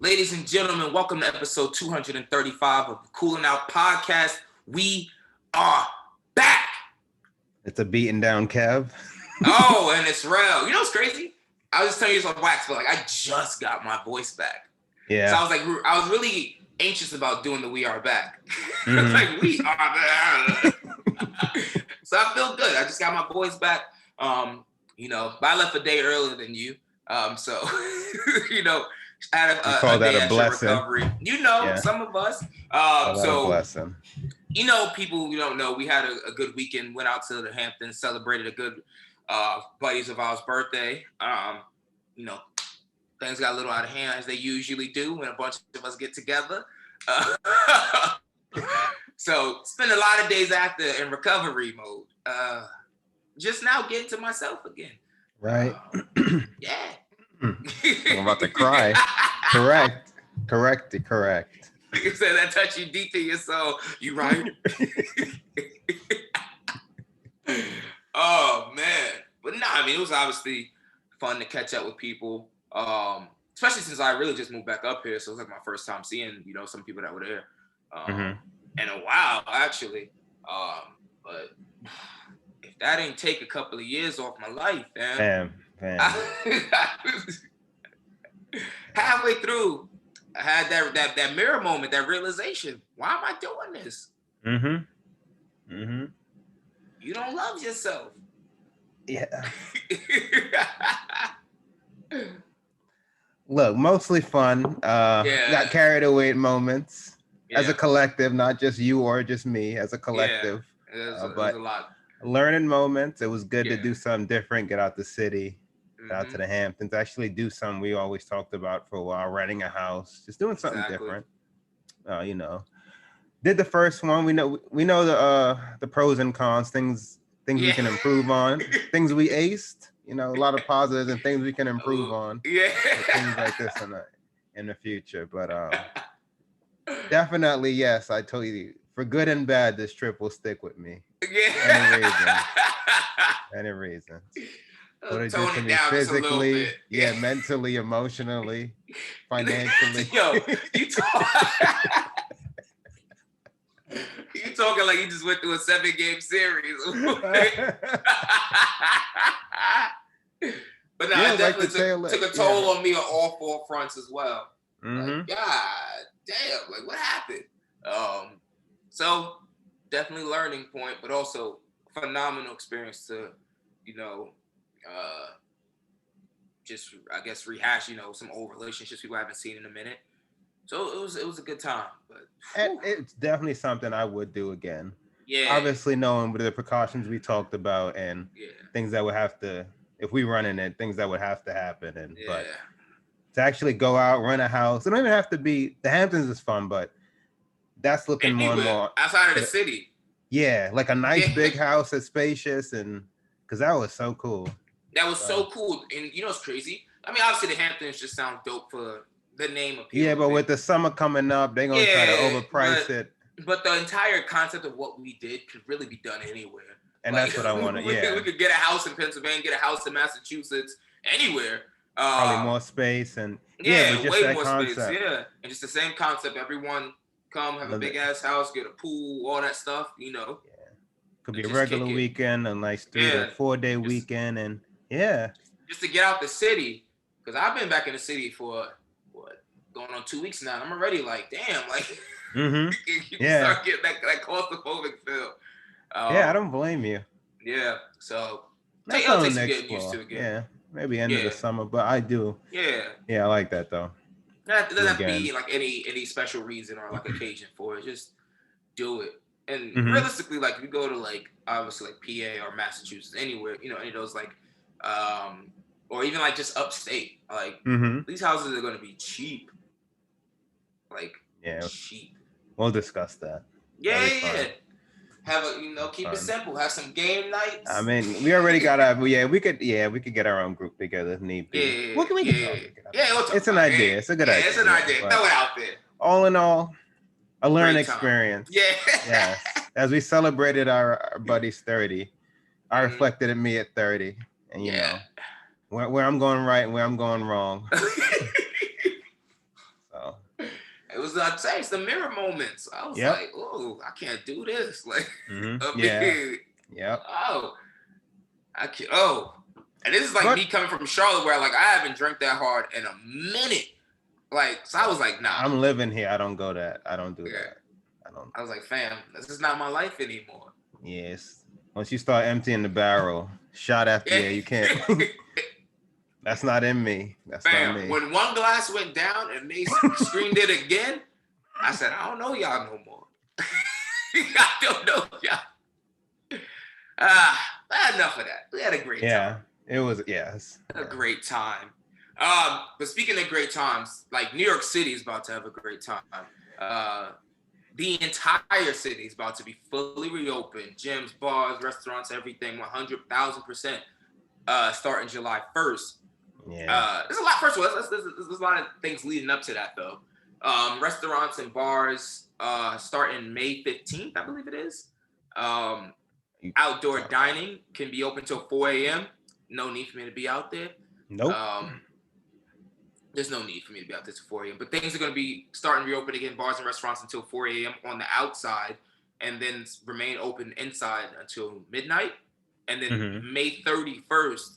Ladies and gentlemen, welcome to episode 235 of the Coolin podcast. We are back. It's a beaten down Kev. Oh, and it's Rel. You know what's crazy? I was just telling you this on wax, but I just got my voice back. Yeah. So I was really anxious about doing the We Are Back. Mm-hmm. We are back. So I feel good. I just got my voice back. But I left a day earlier than you. So I had a day a blessing. Recovery. Some of us. A blessing. People we don't know, we had a good weekend, went out to the Hamptons, celebrated a good buddies of ours birthday. Things got a little out of hand, as they usually do when a bunch of us get together. So spent a lot of days after in recovery mode. Just now getting to myself again. Right. Yeah. I'm about to cry. Correct. You said that touch you deep to your soul. You right? Oh man. But it was obviously fun to catch up with people. Especially since I really just moved back up here. So it was like my first time seeing, some people that were there. In a while, actually. But if that ain't take a couple of years off my life, man. Halfway through, I had that mirror moment, that realization. Why am I doing this? You don't love yourself. Yeah. Look, mostly fun. Got carried away at moments as a collective, not just you or just me, as a collective. Yeah, it was a lot. Learning moments. It was good to do something different, get out the city. Out to the Hamptons, actually do something we always talked about for a while, renting a house, just doing something different. Did the first one. We know the pros and cons, things we can improve on, things we aced, a lot of positives and things we can improve on. Yeah. Things like this in the future. But definitely, yes, I told you, for good and bad, this trip will stick with me. Yeah. Any reason. What it did to me physically, mentally, emotionally, financially. Yo, you talking like you just went through a 7-game series. But no, it definitely took a toll on me on all 4 fronts as well. Like, God damn, like what happened? So definitely learning point, but also phenomenal experience to, just I guess rehash, some old relationships people haven't seen in a minute. So it was a good time. But it's definitely something I would do again. Yeah. Obviously knowing the precautions we talked about and things that would have to, if we run in it, things that would have to happen. But to actually go out, rent a house, it don't even have to be, the Hamptons is fun, but that's looking more and more outside of the city. Yeah, like a nice big house that's spacious, and because that was so cool. That was so cool. And it's crazy. Obviously the Hamptons just sound dope for the name of people. Yeah, but with the summer coming up, they're going to try to overprice it. But the entire concept of what we did could really be done anywhere. And that's what I wanted, We could get a house in Pennsylvania, get a house in Massachusetts, anywhere. Probably more space and... but just way that more concept. space, And just the same concept. Everyone come, have a big-ass house, get a pool, all that stuff, Yeah. Could be a regular weekend, a nice 3 to 4 day weekend, and just to get out the city, because I've been back in the city for going on 2 weeks now. And I'm already like, damn, like you start getting that claustrophobic feel. I don't blame you. Yeah, so it'll take some getting used to again. Yeah, maybe end of the summer, but I do. I like that though. It doesn't have to be like any special reason or like occasion for it. Just do it. And realistically, like if you go to like obviously like PA or Massachusetts, anywhere, any of those like or even like just upstate, like these houses are gonna be cheap. Like cheap. We'll discuss that. Yeah. Have a keep it simple. Have some game nights. We already got we could get our own group together if need be. What can we get? It's an idea. It's a good idea. It's an idea. Throw it out there. All in all, a learning experience. Yeah. Yes. As we celebrated our buddy's 30, I reflected at me at 30, and where I'm going right and where I'm going wrong. So was it's the mirror moments. I was like, oh, I can't do this. Like, oh, I can't. Oh, and this is like me coming from Charlotte, where like I haven't drank that hard in a minute. Like, so I was like, nah. I'm living here. I don't go that. I don't do that. I was like, fam, this is not my life anymore. Yes. Once you start emptying the barrel, shot after you can't. That's not in me. That's not me. When one glass went down and they screamed it again, I said, I don't know y'all no more. I don't know y'all. Enough of that. We had a great time. Yeah, it was, a great time. But speaking of great times, like New York City is about to have a great time. The entire city is about to be fully reopened. Gyms, bars, restaurants, everything, 100,000%. Starting July 1st. Yeah. There's a lot. First of all, there's a lot of things leading up to that, though. Restaurants and bars starting May 15th, I believe it is. Outdoor dining can be open till 4 a.m. No need for me to be out there. Nope. There's no need for me to be out there till 4 a.m. But things are going to be starting to reopen again, bars and restaurants until 4 a.m. on the outside, and then remain open inside until midnight. And then May 31st,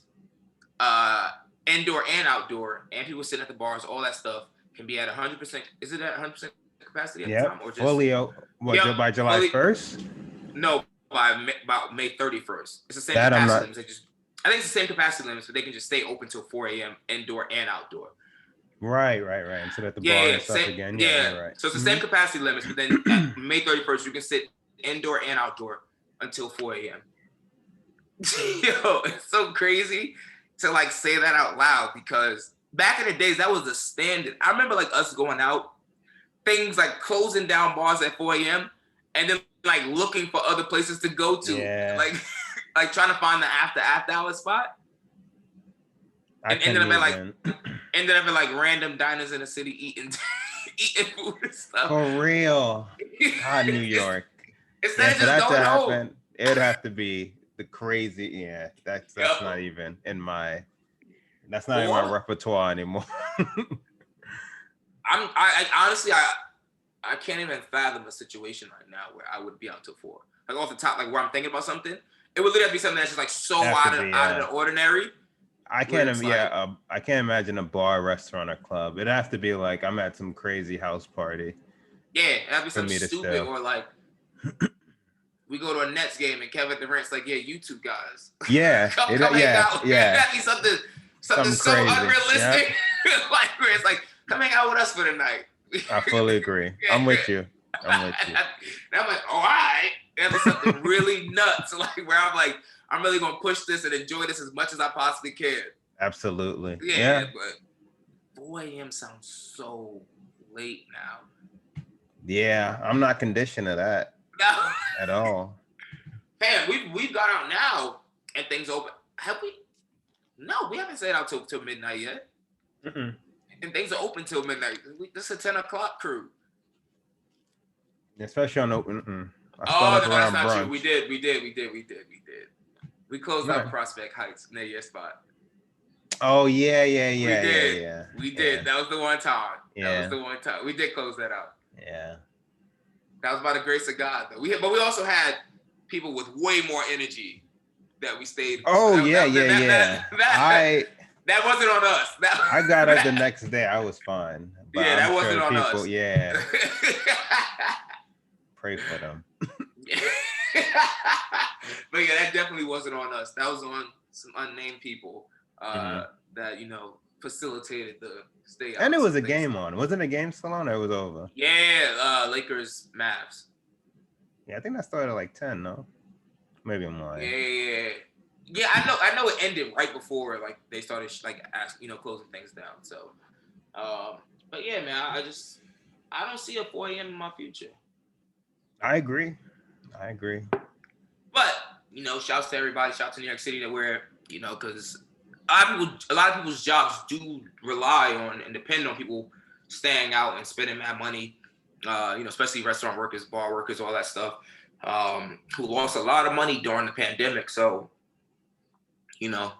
indoor and outdoor, and people sitting at the bars, all that stuff can be at 100%. Is it at 100% capacity at the time? Or just fully by July 1st? No, by May 31st. It's the same capacity limits. I think it's the same capacity limits, but they can just stay open till 4 a.m. indoor and outdoor. Right. And sit at the bar and stuff again. Right. So it's the same capacity limits, but then at May 31st, you can sit indoor and outdoor until 4 a.m. Yo, it's so crazy to like say that out loud, because back in the days that was the standard. I remember like us going out, things like closing down bars at 4 a.m. and then like looking for other places to go to, like trying to find the after hour spot. And ended up at like random diners in the city eating food and stuff. For real. New York. Instead of just going home. It'd have to be the crazy, that's not even in my repertoire anymore. I honestly I can't even fathom a situation right now where I would be out till 4. Like off the top, like where I'm thinking about something, it would literally be something that's just like so out of the ordinary. I can't imagine a bar, restaurant, or club. It'd have to be like I'm at some crazy house party. Yeah, it'd be something stupid, or like we go to a Nets game and Kev at the rent's like, yeah, you two guys. Yeah. come hang out. That'd be something so crazy. Unrealistic. Like where it's like, come hang out with us for the night. I fully agree. I'm with you. And I'm like, all right. That'd be something really nuts. Like where I'm like, I'm really gonna push this and enjoy this as much as I possibly can. Absolutely. Yeah. But 4 a.m. sounds so late now. Yeah, I'm not conditioned to that. No. At all. Man, we've got out now and things open. Have we? No, we haven't stayed out till midnight yet. And things are open till midnight. This is a 10 o'clock crew. Especially on open. Oh, no, that's not true. We did. We closed out Prospect Heights near your spot. Oh yeah. We did. That was the one time. We did close that out. Yeah. That was by the grace of God, though. But we also had people with way more energy that we stayed. Oh, that wasn't on us. I got up the next day. I was fine. But that wasn't on us. Yeah. Pray for them. But yeah, that definitely wasn't on us. That was on some unnamed people that, facilitated the stay out. And it was a game on. Wasn't a game still on or it was over? Yeah, Lakers, Mavs. Yeah, I think that started at like 10, no? Maybe I'm lying. Yeah, I know it ended right before like they started closing things down. So but yeah, man, I don't see a 4 a.m. in my future. I agree. But, shouts to everybody, shouts to New York City that we're, because a lot of people's jobs do rely on and depend on people staying out and spending that money, especially restaurant workers, bar workers, all that stuff, who lost a lot of money during the pandemic. So, young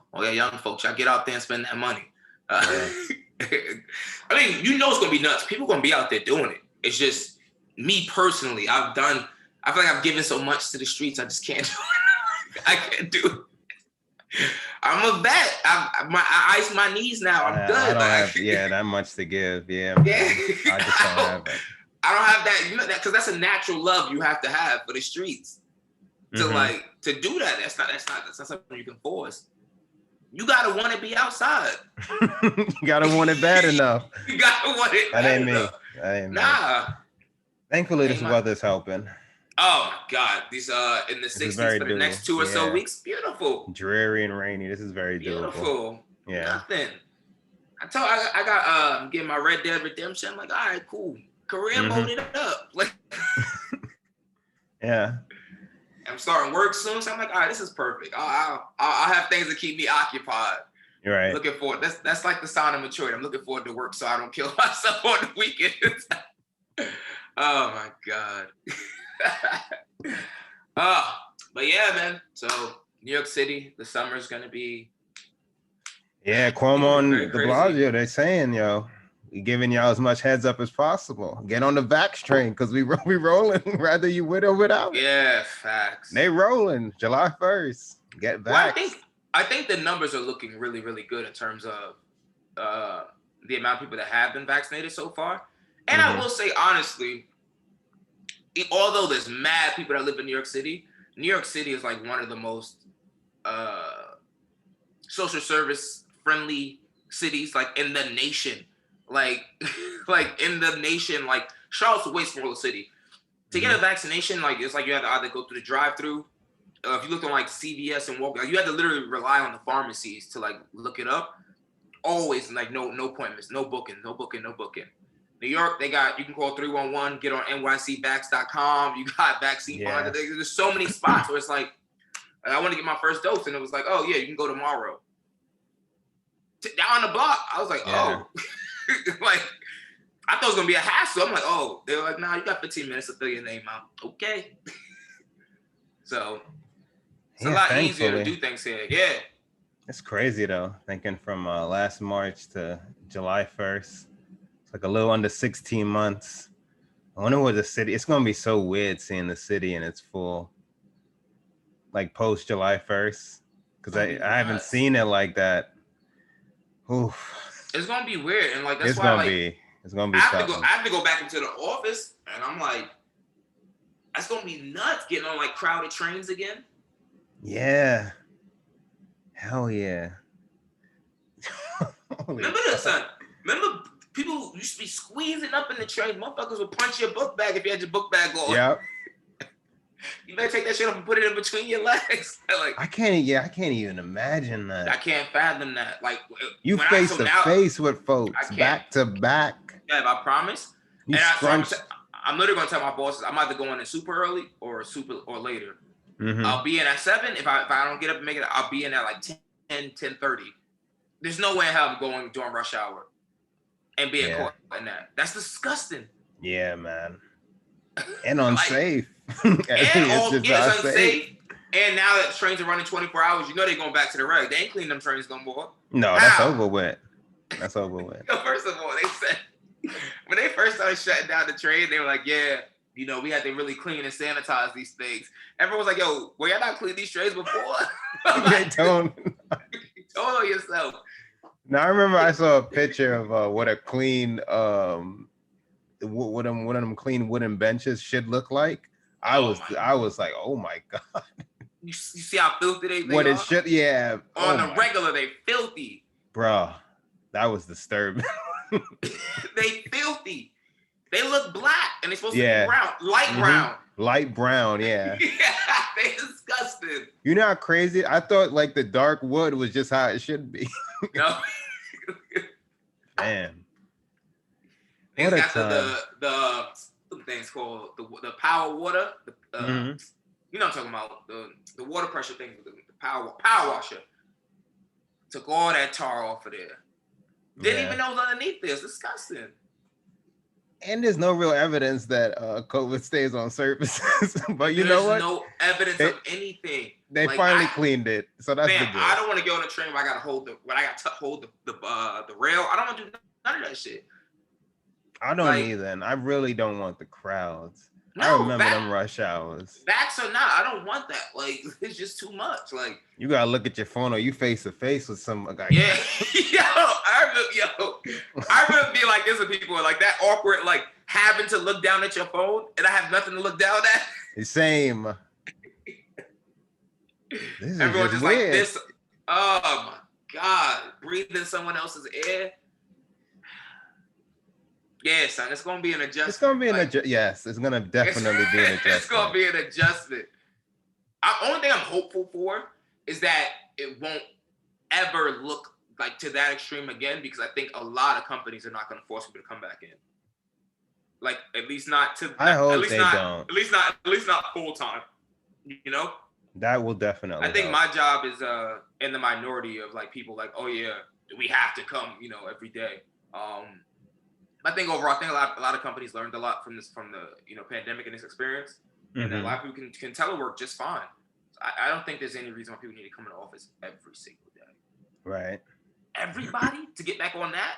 folks, y'all get out there and spend that money. I mean, it's going to be nuts. People going to be out there doing it. It's just me personally. I feel like I've given so much to the streets. I just can't do it. I can't do it. I'm a vet. I ice my knees now. I'm good. I don't have that much to give. Yeah. I just don't have it. I don't have that, you know, that because that's a natural love you have to have for the streets. To do that, that's not something you can force. You gotta want to be outside. You gotta want it bad enough. You gotta want it. That ain't me. Nah. Thankfully, this weather's helping. Oh my God, these in the 60s for the next 2 or so weeks, beautiful. Dreary and rainy. This is very beautiful. Doable. Yeah. Nothing. I got getting my Red Dead Redemption. I'm like, all right, cool. Career mode it up. Like, yeah. I'm starting work soon, so I'm like, all right, this is perfect. I'll have things to keep me occupied. You're right. Looking forward. That's like the sign of maturity. I'm looking forward to work so I don't kill myself on the weekends. Oh my God. But yeah, man. So New York City, the summer's gonna be. Yeah, Cuomo and de Blasio, they're saying, we giving y'all as much heads up as possible. Get on the vax train because we rolling, whether you with or without. Yeah, facts. They rolling July 1st. Get vaxxed. Well, I think the numbers are looking really, really good in terms of the amount of people that have been vaccinated so far. And I will say honestly, although there's mad people that live in New York City is like one of the most social service friendly cities like in the nation. Like in the nation, like Charlotte's a way smaller city. To get a vaccination, like it's like you had to either go through the drive-through. If you looked on like CVS and Walgreens, you had to literally rely on the pharmacies to like look it up. Always like no appointments, no booking. New York, you can call 311, get on nycvax.com. You got vaccine finder. There's so many spots where it's like, I want to get my first dose, and it was like, oh yeah, you can go tomorrow. Down the block, I was like, oh. Like, I thought it was gonna be a hassle. I'm like, oh, they were like, nah, you got 15 minutes to fill your name out. Okay. So it's a lot easier to do things here. Yeah. It's crazy though, thinking from last March to July 1st. It's like a little under 16 months. I wonder what the city, it's gonna be so weird seeing the city in its full, like post July 1st. Because I haven't seen it like that. Oof. It's gonna be weird, and like that's it's why gonna like, be. It's gonna be. I have to go back into the office, and I'm like, that's gonna be nuts getting on like crowded trains again. Yeah. Hell yeah. Remember this, son? Remember people used to be squeezing up in the train. Motherfuckers would punch your book bag if you had your book bag on. Yep. You better take that shit off and put it in between your legs. Like I can't even imagine that. I can't fathom that. Like you face to face with folks back to back. Yeah, I promise. I'm literally gonna tell my bosses I'm either going in super early or later. I'll be in at 7. If I don't get up and make it, I'll be in at like 10:30. There's no way in hell I'm going during rush hour and being caught in that. That's disgusting. Yeah, man. And unsafe. It's unsafe. And now that trains are running 24 hours, they're going back to the reg. They ain't cleaning them trains no more. No, that's over with. That's over with. First of all, they said when they first started shutting down the train, they were like, yeah, we had to really clean and sanitize these things. Everyone was like, yo, well, y'all not clean these trains before? They don't. Total yourself. Now I remember I saw a picture of what a clean what them clean wooden benches should look like. I was like, oh my God. You see how filthy they what are? It should, yeah. On the regular, they filthy. Bro, that was disturbing. They filthy. They look black and they're supposed to be brown. Light brown. Light brown, yeah. Yeah, they disgusting. You know how crazy? I thought like the dark wood was just how it should be. No. Man. What a time. The things called the power water. You know what I'm talking about. The water pressure thing, the power washer. Took all that tar off of there. Didn't even know it was underneath there. It's disgusting. And there's no real evidence that COVID stays on surfaces. But you know what? There's no evidence of anything. They finally cleaned it. So that's the good. I don't want to go on a train where I gotta hold the rail. I don't want to do none of that shit. I don't either. And I really don't want the crowds. No, I remember them rush hours. Facts or not, I don't want that. Like, it's just too much. Like, you gotta look at your phone, or you face to face with some guy. Yeah, I remember being like this with people, like that awkward, like having to look down at your phone, and I have nothing to look down at. The same. Everyone's just weird. Like this. Oh my God, breathing someone else's air. Yeah, son, it's gonna be an adjustment. It's gonna be an adjustment. Yes, it's gonna definitely be an adjustment. It's gonna be an adjustment. Only thing I'm hopeful for is that it won't ever look like to that extreme again, because I think a lot of companies are not gonna force people to come back in. Like, at least not to. I hope they don't. At least not full time. You know. That will definitely. I think my job is in the minority of like people like, oh yeah, we have to come, every day. I think overall, a lot of companies learned a lot from the pandemic and this experience, and a lot of people can telework just fine. So I don't think there's any reason why people need to come into office every single day. Right. Everybody to get back on that.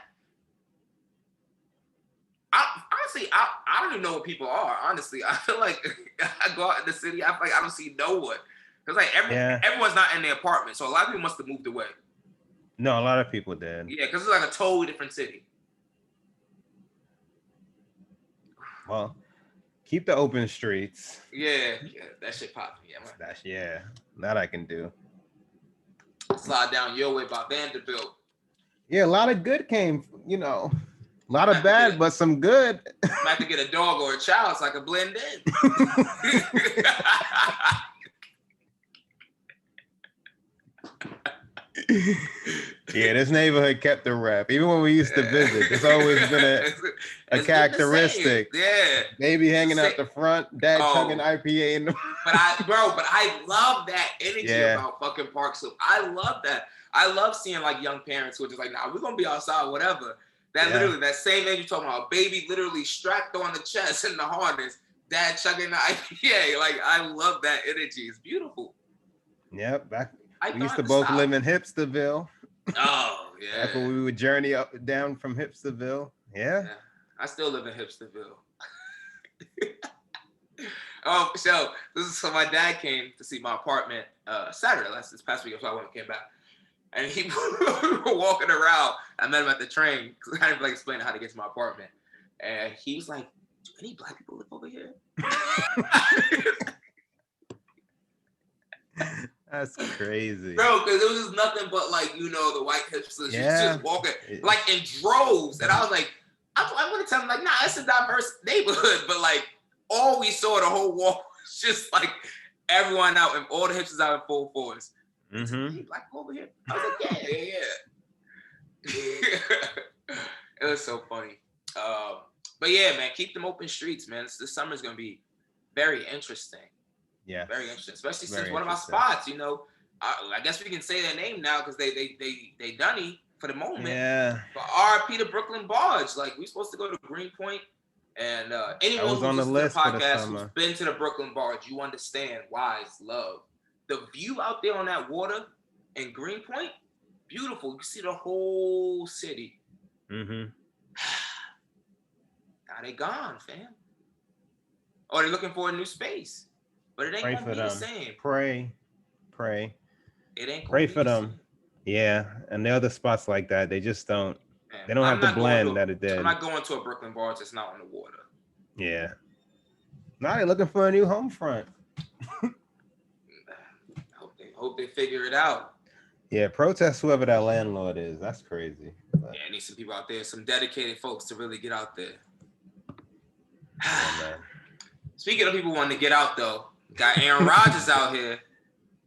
Honestly, I don't even know what people are. Honestly, I feel like I go out in the city, I feel like I don't see no one. Because like everyone's not in their apartment, so a lot of people must have moved away. No, a lot of people did. Yeah, because it's like a totally different city. Well, keep the open streets. Yeah, that shit popping. Yeah, that I can do. Slide down your way by Vanderbilt. Yeah, a lot of good came, a lot of bad, but some good. I have to get a dog or a child so I can blend in. Yeah, this neighborhood kept the rep. Even when we used to visit, it's always been a characteristic. Yeah, baby hanging out the front, dad chugging IPA in the. But I love that energy about fucking Park Slope. I love that. I love seeing like young parents who are just like, nah, we're gonna be outside, whatever. Literally, that same age you're talking about, baby literally strapped on the chest in the harness, dad chugging the IPA. Like, I love that energy. It's beautiful. Yep, we used to both live in Hipsterville. Oh, yeah. That's when we would journey up and down from Hipsterville. Yeah. I still live in Hipsterville. So my dad came to see my apartment Saturday, this past week, so I went and came back. And we were walking around. I met him at the train because I didn't explain how to get to my apartment. And he was like, do any black people live over here? That's crazy. Bro, because it was just nothing but the white hipsters just walking like in droves. And I was like, I want to tell him like, nah, it's a diverse neighborhood. But like all we saw the whole walk was just like everyone out and all the hipsters out in full force. Mm-hmm. Hey, black over here. I was like, yeah. It was so funny. But yeah, man, keep them open streets, man. This summer's gonna be very interesting. Yeah, very interesting, especially since one of my spots, I guess we can say their name now because they dunny for the moment. Yeah. But RIP to Brooklyn Barge. Like, we supposed to go to Greenpoint, and anyone who's on the list to the podcast who's been to the Brooklyn Barge, you understand why it's love. The view out there on that water in Greenpoint, beautiful. You see the whole city. Mm-hmm. Now they gone, fam. Or they're looking for a new space. But it ain't gonna be the same. Pray. It ain't. Pray for them. Yeah, and the other spots like that, they just don't. Man, they don't have the blend that it did. I'm not going to a Brooklyn bar that's not on the water. Yeah. Now they're looking for a new home front. Hope they figure it out. Yeah, protest whoever that landlord is. That's crazy. But... yeah, I need some people out there, some dedicated folks to really get out there. Oh, man. Speaking of people wanting to get out, though, got Aaron Rodgers out here.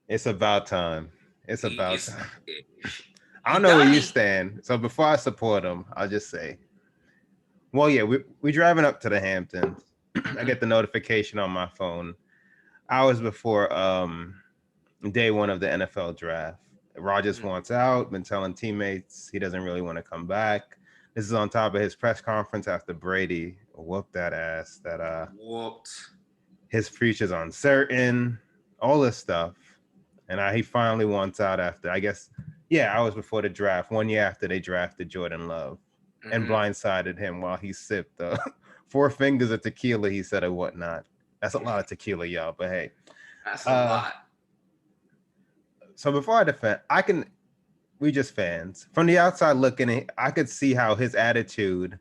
It's about time. It's about time. I don't know where you stand. So before I support him, I'll just say, well, yeah, we're driving up to the Hamptons. I get the notification on my phone hours before day one of the NFL draft. Rodgers wants out, been telling teammates he doesn't really want to come back. This is on top of his press conference after Brady whooped that ass. His future's uncertain, all this stuff. And he finally wants out after, I guess, hours before the draft, 1 year after they drafted Jordan Love. and blindsided him while he sipped 4 fingers of tequila, he said, or whatnot. That's a lot of tequila, y'all, but hey. That's a lot. So before I defend, we just fans. From the outside looking in, I could see how his attitude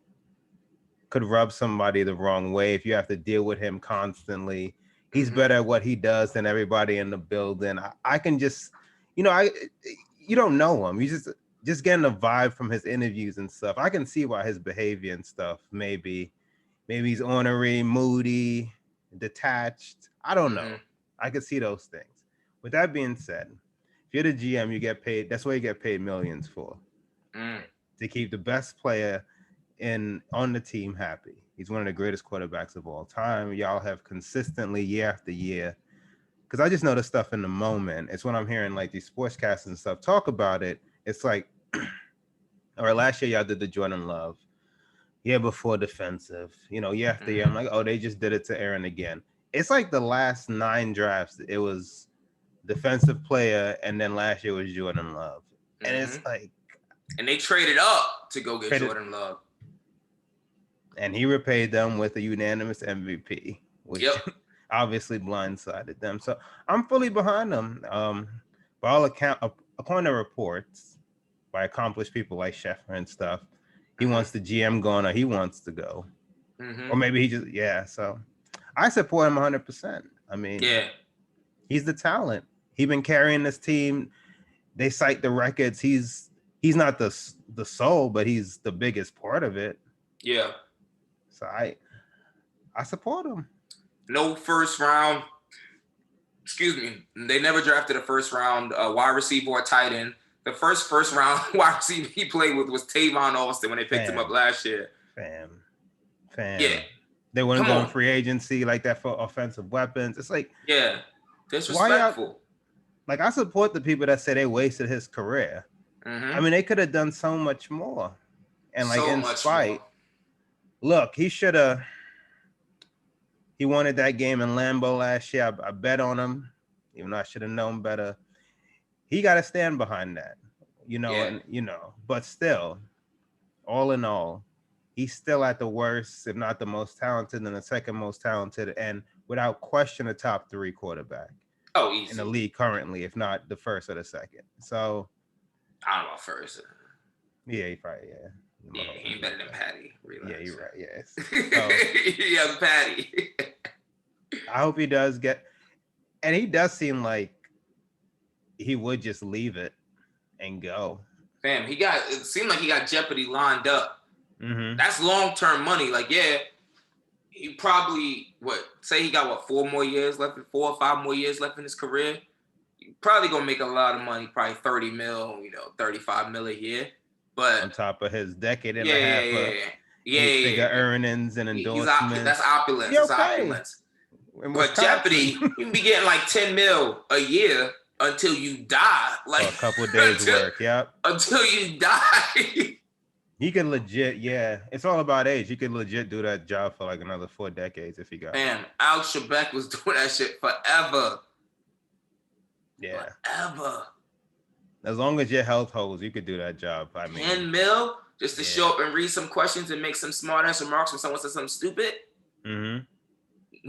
could rub somebody the wrong way if you have to deal with him constantly. He's better at what he does than everybody in the building. I can just, you don't know him. You just getting a vibe from his interviews and stuff. I can see why his behavior and stuff, maybe he's ornery, moody, detached. I don't know. I could see those things. With that being said, if you're the GM, you get paid. That's what you get paid millions for. To keep the best player on the team happy. He's one of the greatest quarterbacks of all time. Y'all have consistently year after year. Because I just know the stuff in the moment. It's when I'm hearing like these sportscasts and stuff talk about it. It's like, all right, last year y'all did the Jordan Love. Year before defensive. Year after year, I'm like, oh, they just did it to Aaron again. It's like the last 9 drafts, it was defensive player, and then last year was Jordan Love. And it's like... And they traded up to go get Jordan Love. And he repaid them with a unanimous MVP, which obviously blindsided them. So I'm fully behind them. By all account, according to reports by accomplished people like Schefter and stuff, he wants the GM going, or he wants to go. Or maybe he just, so I support him 100%. I mean, he's the talent. He's been carrying this team. They cite the records. He's not the soul, but he's the biggest part of it. Yeah. So I support him. No first round. Excuse me. They never drafted a first round wide receiver or tight end. The first round wide receiver he played with was Tavon Austin when they picked him up last year. Fam. Yeah. They wouldn't go in free agency like that for offensive weapons. It's like, disrespectful. Like, I support the people that say they wasted his career. I mean, they could have done so much more. And like, in spite, look, he wanted that game in Lambeau last year. I bet on him, even though I should have known better. He got to stand behind that, but still, all in all, he's still at the worst, if not the most talented, and the second most talented, and without question, a top 3 quarterback. Oh, easy. In the league currently, if not the first or the second. So I don't know about first. Yeah, he probably, Yeah, he ain't better than Patty. Relax. Yeah, you're right. Yes. Yeah, Patty. I hope he does get, and he does seem like he would just leave it and go. Fam, it seemed like he got Jeopardy lined up. That's long-term money. Like, he probably, say he got 4 more years left, 4 or 5 more years left in his career. He probably gonna make a lot of money, probably 30 mil, 35 mil a year. But on top of his decade and a half of figure earnings and endorsements. That's opulence. That's opulence. But Jeopardy, you can be getting like 10 mil a year until you die. Like a couple of days work, until you die. He could legit, it's all about age. He could legit do that job for like another 4 decades if he got Man, Alex Trebek was doing that shit forever. Yeah. Forever. As long as your health holds, you could do that job. I mean, 10 mil just to show up and read some questions and make some smart ass remarks when someone says something stupid. When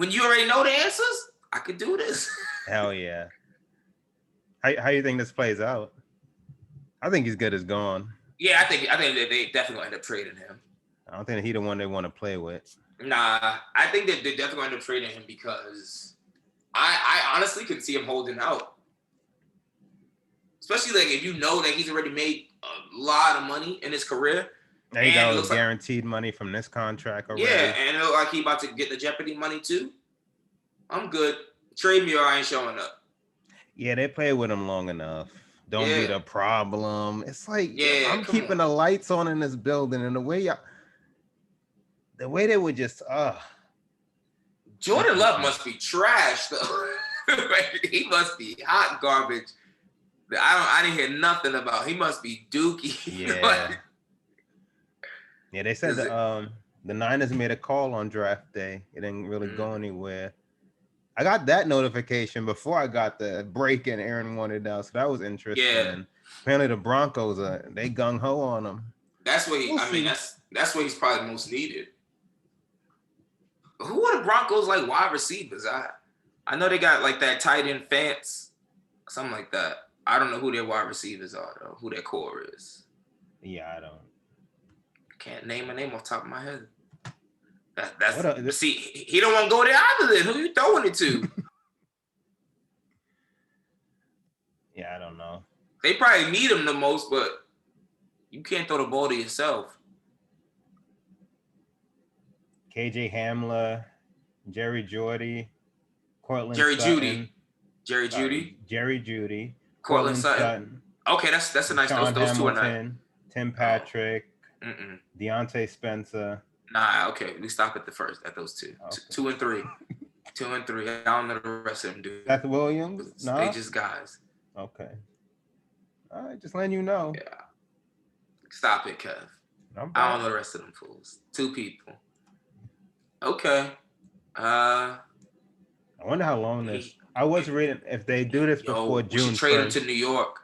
you already know the answers, I could do this. Hell yeah. How you think this plays out? I think he's good as gone. Yeah, I think that they definitely gonna end up trading him. I don't think he's the one they want to play with. Nah, I think that they're definitely gonna end up trading him because I honestly could see him holding out. Especially like if you know that he's already made a lot of money in his career. Now he got guaranteed money from this contract already. Yeah, and it looks like he about to get the Jeopardy money too. I'm good. Trade me or I ain't showing up. Yeah, they played with him long enough. Don't be the problem. It's like I'm keeping the lights on in this building, and the way they would just Jordan Love must be trash though. He must be hot garbage. I didn't hear nothing about. He must be dookie. Yeah. Yeah, they said the Niners made a call on draft day. It didn't really go anywhere. I got that notification before I got the break and Aaron wanted out, so that was interesting. Yeah. And apparently the Broncos they gung ho on him. That's what That's where he's probably most needed. Who are the Broncos like wide receivers? I know they got like that tight end Fance, something like that. I don't know who their wide receivers are though. Who their core is. Yeah, I don't. Can't name a name off the top of my head. See, he don't want to go there either. Then who you throwing it to? Yeah, I don't know. They probably need him the most, but you can't throw the ball to yourself. KJ Hamler, Jerry Jeudy, Cortland Jerry Sutton. Jerry Jeudy. Cortland Sutton. Okay, that's a nice. Sean those two are Hamilton, nice. Tim Patrick, Deontay Spencer. Nah, okay. We stop at those two. Okay. 2 and 3. 2 and 3. I don't know the rest of them, dude. Seth Williams? No. They just guys. Okay. All right, just letting you know. Yeah. Stop it, Kev. I don't know the rest of them fools. 2 people. Okay. I wonder how long this. I was reading if they do this before June. We should trade him to New York.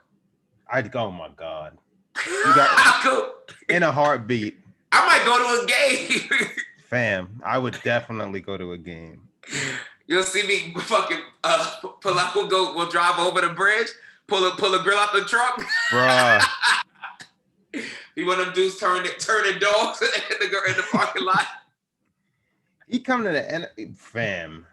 I'd go. Oh my God. You got in a heartbeat. I might go to a game. Fam, I would definitely go to a game. You'll see me fucking pull up. We'll drive over the bridge. Pull a grill out the truck. Bruh. He one of them dudes turning dogs in the parking lot. He come to the end. Fam.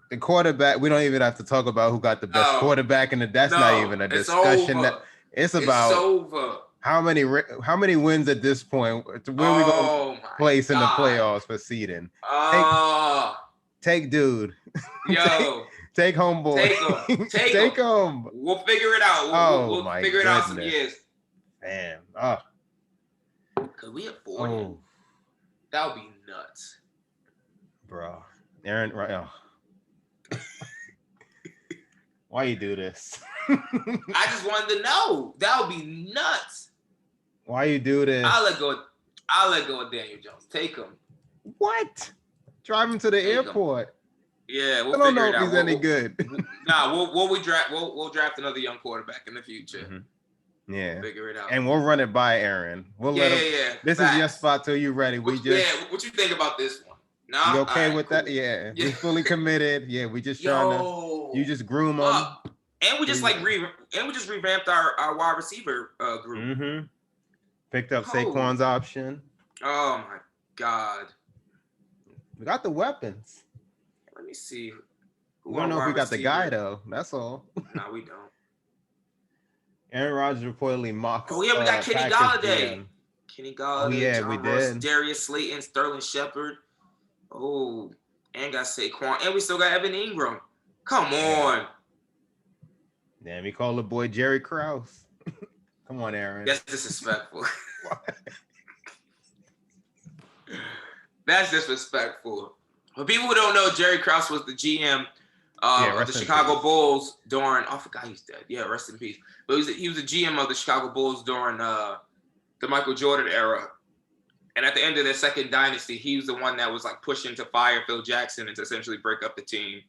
The quarterback, we don't even have to talk about who got the best quarterback in the. That's not even a discussion. It's about over. How many wins at this point? Where we going to place in the playoffs for seeding? Take dude. Yo. Take homeboy. Take him. We'll figure it out. We'll figure it out some years. Man. Cause we at 40. Oh. That would be nuts. Bro. Aaron, right. Oh. Why you do this? I just wanted to know. That would be nuts. Why you do this? I'll let go of Daniel Jones. Take him. What? Drive him to the airport. Yeah, I don't know if he's any good. We'll draft another young quarterback in the future. Mm-hmm. Yeah. We'll figure it out. And we'll run it by Aaron. Let him. Yeah. This is your spot till you're ready. What you think about this one? No, you okay with that? Yeah. We're fully committed. Yeah, we just trying to. You just groom them. And we just revamped our wide receiver group. Mm-hmm. Picked up Saquon's option. Oh my God. We got the weapons. Let me see. We don't know if we got the guy though. That's all. No, we don't. Aaron Rodgers reportedly mocked. Oh yeah, we got Kenny Galladay. Kenny Galladay. Oh yeah, John we Ross, did. Darius Slayton, Sterling Shepard. Oh, and got Saquon, and we still got Evan Ingram. Come on. Damn, we call the boy Jerry Krause. Come on, Aaron. That's disrespectful. That's disrespectful. For people who don't know, Jerry Krause was the GM of the Chicago Bulls during. I forgot he's dead. Yeah, rest in peace. But he was the GM of the Chicago Bulls during the Michael Jordan era. And at the end of their second dynasty, he was the one that was like pushing to fire Phil Jackson and to essentially break up the team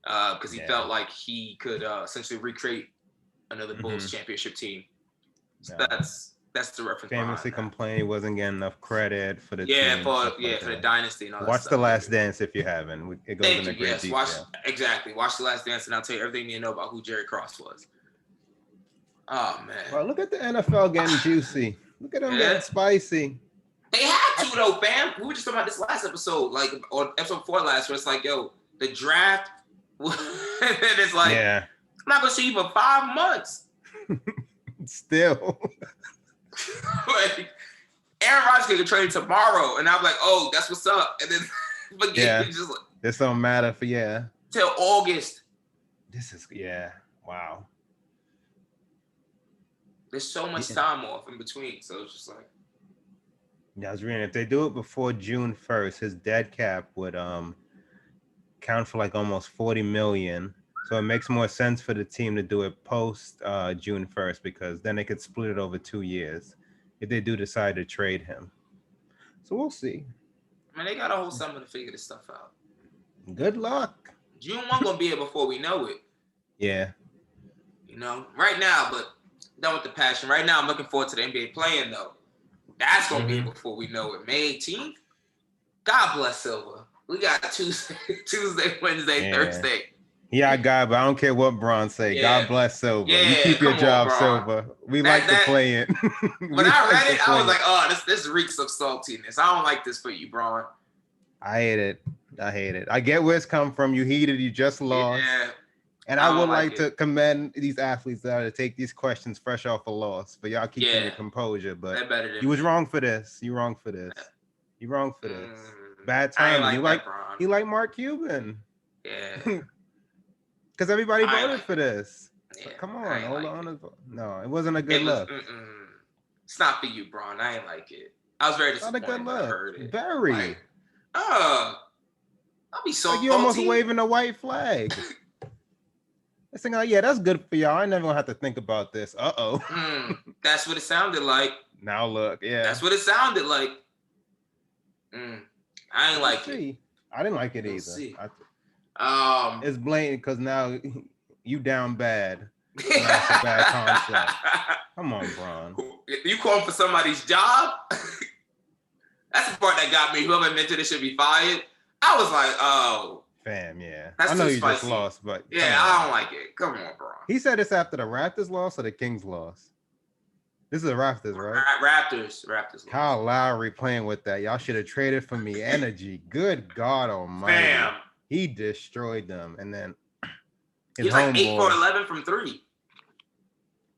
because he felt like he could essentially recreate another Bulls championship team. So that's the reference. Famously complained he wasn't getting enough credit for the team. For the dynasty and all that Watch stuff. The Last Dance if you haven't. It goes into great detail. Watch The Last Dance and I'll tell you everything you know about who Jerry Krause was. Oh man. Well, look at the NFL getting juicy. Look at them getting spicy. They have to though, fam. We were just talking about this last episode, like on episode 4 last, where it's like, yo, the draft, and it's like, I'm not gonna see you for 5 months. Still, like, Aaron Rodgers can get traded tomorrow, and I'm like, oh, that's what's up, and then just like, this don't matter for till August. This is wow. There's so much time off in between, so it's just like. Yeah, I was reading if they do it before June 1st, his dead cap would count for like almost 40 million. So it makes more sense for the team to do it post June 1st because then they could split it over 2 years if they do decide to trade him. So we'll see. I mean, they got a whole summer to figure this stuff out. Good luck. June 1 gonna be here before we know it. Yeah. You know, right now, but done with the passion. Right now, I'm looking forward to the NBA playing though. That's gonna be before we know it. May 18th. God bless Silver. We got Tuesday, Wednesday, Thursday. Yeah, God, but I don't care what Bron say. Yeah. God bless Silver. Yeah, you keep your job, Silver. We like to play it. When I read it, I was like, oh, this reeks of saltiness. I don't like this for you, Bron. I hate it. I get where it's come from. You heated. You just lost. Yeah. And I would like to commend these athletes that are to take these questions fresh off a loss. But y'all keeping your composure. But you was wrong for this. You wrong for this. You wrong for this. Bad timing. You like Mark Cuban. Yeah. Because everybody voted for this. Yeah, so come on, hold on. No, it wasn't a good look. It's not for you, Bron. I ain't like it. I was very disappointed. Not a good look. I heard it. Very. I'll be so like you almost waving a white flag. It's like, yeah, that's good for y'all. I never gonna have to think about this. That's what it sounded like. Now look, yeah. That's what it sounded like. I ain't like it. I didn't like it either. It's blatant because now you down bad. That's a bad concept. Come on, Bron. You calling for somebody's job? That's the part that got me. Whoever invented it should be fired. I was like, oh. Fam, yeah. That's I know you spicy. just lost, but yeah, I don't like it. Come on, Bron. He said this after the Raptors loss or the Kings loss? This is the Raptors, right? Raptors. Kyle Lowry playing with that. Y'all should have traded for me energy. Good God Almighty. Bam. He destroyed them. And then he's like 8 for 11 from 3.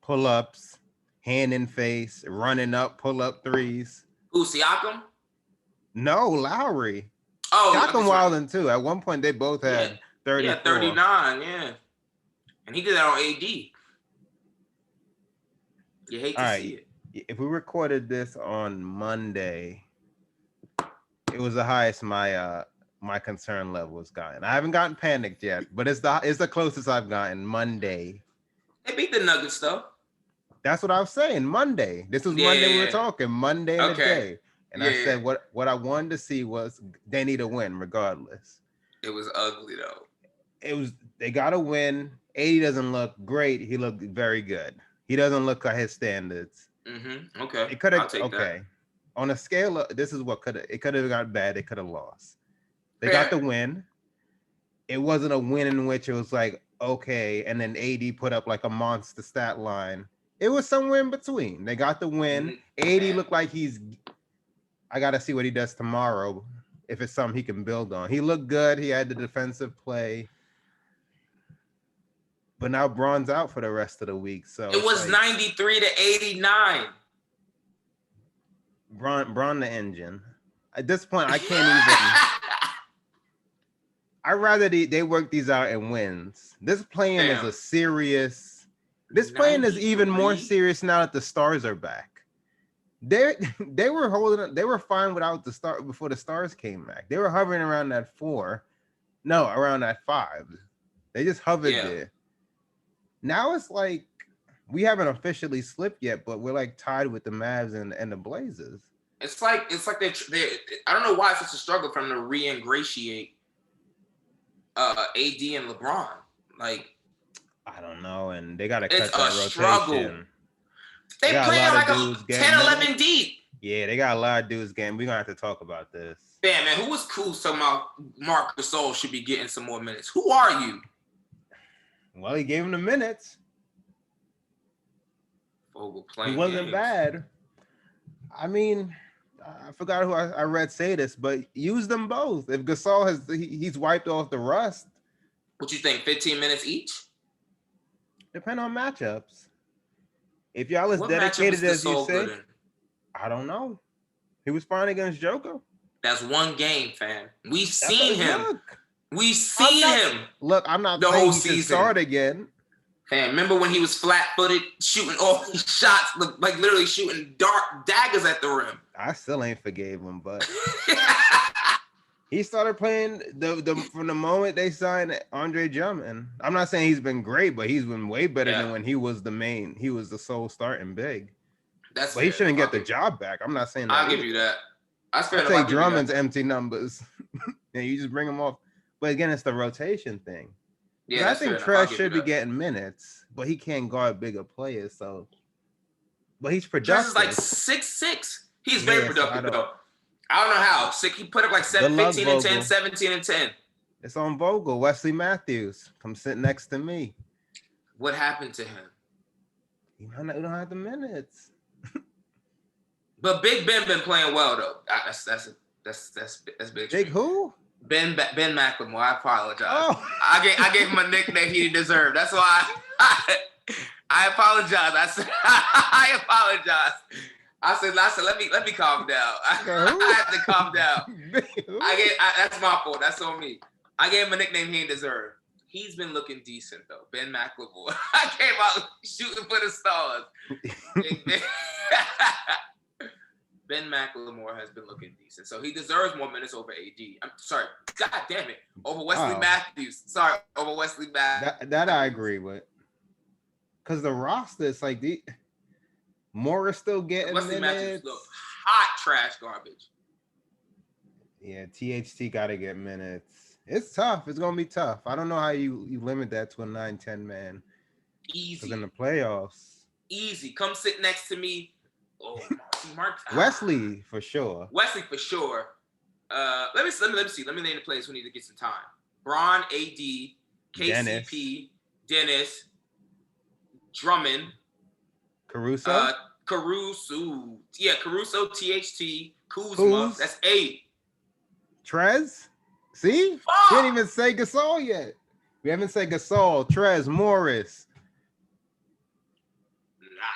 Pull-ups, hand in face, running up, pull-up threes. Who, Siakam? No, Lowry. Oh, Siakam wilding too. At one point, they both had 30. Yeah, 39, yeah. And he did that on AD. You hate to see it. If we recorded this on Monday, it was the highest my concern level has gotten. I haven't gotten panicked yet, but it's the closest I've gotten. Monday. They beat the Nuggets though. That's what I was saying. Monday. This was Monday we were talking. Monday in the day. And I said what I wanted to see was they need a win regardless. It was ugly though. They got to win. 80 doesn't look great. He looked very good. He doesn't look at his standards. Okay. It could have that. On a scale of this is what it could have got bad. They could have lost. They got the win. It wasn't a win in which it was like, okay, and then AD put up like a monster stat line. It was somewhere in between. They got the win. AD looked like I got to see what he does tomorrow if it's something he can build on. He looked good. He had the defensive play. But now Bron's out for the rest of the week. So it was 93 to 89. Bron the engine. At this point, I can't even. I'd rather they work these out in wins. This playing is a serious. This playing is even more serious now that the stars are back. They were holding. They were fine without the star before the stars came back. They were hovering around that 4. No, around that 5. They just hovered there. Now it's like we haven't officially slipped yet, but we're like tied with the Mavs and the Blazers. It's like they I don't know why it's such a struggle for them to re-ingratiate AD and LeBron. Like I don't know, and they gotta cut that rotation. Struggle. They playing like a 10, 11 deep. Yeah, they got a lot of dudes getting. We're gonna have to talk about this. Man, who was cool talking about Marc Gasol should be getting some more minutes? Who are you? Well, he gave him the minutes. Vogel playing. He wasn't bad. I mean, I forgot who I read say this, but use them both. If Gasol he's wiped off the rust. What you think? 15 minutes each? Depend on matchups. If y'all as dedicated as you say, I don't know. He was fine against Joker. That's one game, fam. We've seen him. We've seen him. Look, I'm not the saying whole he season. Can start again. Fam, remember when he was flat-footed, shooting all these shots, like literally shooting dark daggers at the rim? I still ain't forgave him, but he started playing from the moment they signed Andre Drummond. I'm not saying he's been great, but he's been way better than when he was the sole starting big. But he shouldn't get the job back. I'm not saying that. I'll give you that. I'd say Drummond's empty numbers. And you just bring him off. But again, it's the rotation thing. Yeah, I think Trez should be getting minutes, but he can't guard bigger players. So But he's productive. Trez is like 6'6". He's very productive, though. I don't know how. He put up like 15 and 10, 17 and 10. It's on Vogel. Wesley Matthews. Come sit next to me. What happened to him? He don't have the minutes. But Big Ben been playing well, though. That's big. Big who? Ben McLemore. I apologize. Oh. I gave him a nickname he didn't deserve. That's why I apologize. I apologize. I said, let me calm down. I had to calm down. That's my fault. That's on me. I gave him a nickname he didn't deserve. He's been looking decent, though. Ben McLemore. I came out shooting for the stars. Ben McLemore has been looking decent. So he deserves more minutes over AD. I'm sorry. God damn it. Over Wesley Matthews. Sorry, over Wesley Matthews. That I agree with. Because the roster is like Morris still getting Wesley minutes. Matthews look hot trash garbage. Yeah, THT got to get minutes. It's tough. It's going to be tough. I don't know how you limit that to a 9-10 man. Easy. Because in the playoffs. Easy. Come sit next to me. Oh, Mark. Wesley for sure. Wesley for sure. Let me see. Let me name the players who need to get some time. Braun, AD, KCP, Dennis, Drummond, Caruso. Caruso. Yeah, Caruso, THT, Kuzma. That's 8. Trez. See? Didn't even say Gasol yet. We haven't said Gasol, Trez, Morris.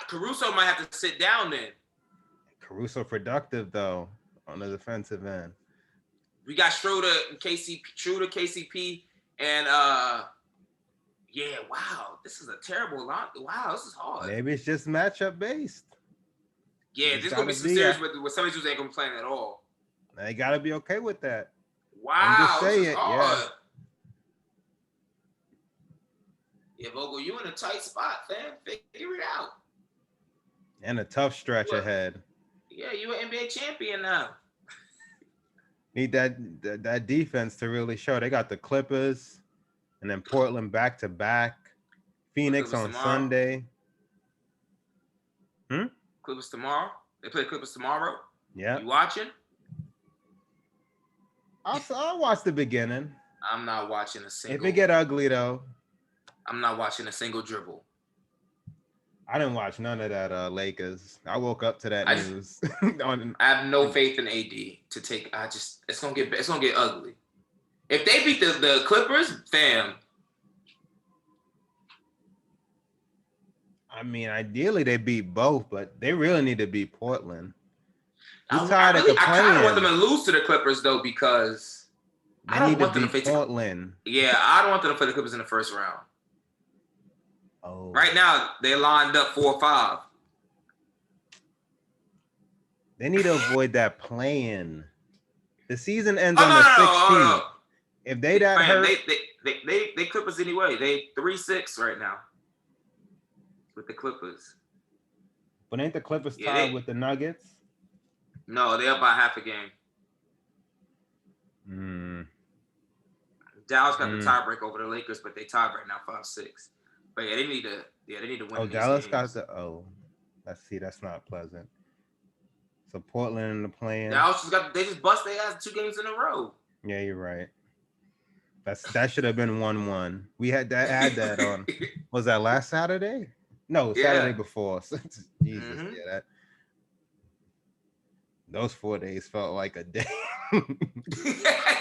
Caruso might have to sit down then. Caruso productive though on the defensive end. We got Schroeder, KCP, and yeah. Wow, this is a terrible line. Wow, this is hard. Maybe it's just matchup based. Yeah, there's gonna be some series with some of these who ain't gonna be playing at all. They gotta be okay with that. Wow, I'm just saying, yeah. Yeah, Vogel, you in a tight spot, fam. Figure it out. And a tough stretch ahead. Yeah, you an NBA champion now. Need that defense to really show. They got the Clippers, and then Portland back to back. Phoenix on Sunday. Clippers tomorrow. They play Clippers tomorrow. Yeah. You watching? I'll watch the beginning. I'm not watching a single. If it get ugly though, I'm not watching a single dribble. I didn't watch none of that Lakers. I woke up to that news. I have no faith in AD to take. It's gonna get ugly. If they beat the Clippers, fam. I mean, ideally they beat both, but they really need to beat Portland. I kind of want them to lose to the Clippers though, because I don't want them to face Portland. Yeah, I don't want them to play the Clippers in the first round. Oh. Right now, they lined up 4-5. They need to avoid that play-in. The season ends on the 16th. No. If they hurt, they Clippers anyway. They 3-6 right now with the Clippers. But ain't the Clippers tied with the Nuggets? No, they're up by half a game. Dallas got the tiebreak over the Lakers, but they tied right now 5-6. But yeah, they need to win. Oh, Dallas got the that's not pleasant. So Portland in the play-in. Dallas they just bust their ass 2 games in a row. Yeah, you're right. That should have been 1-1. We had that on. Was that last Saturday? No, Saturday before. Jesus, yeah, those 4 days felt like a day.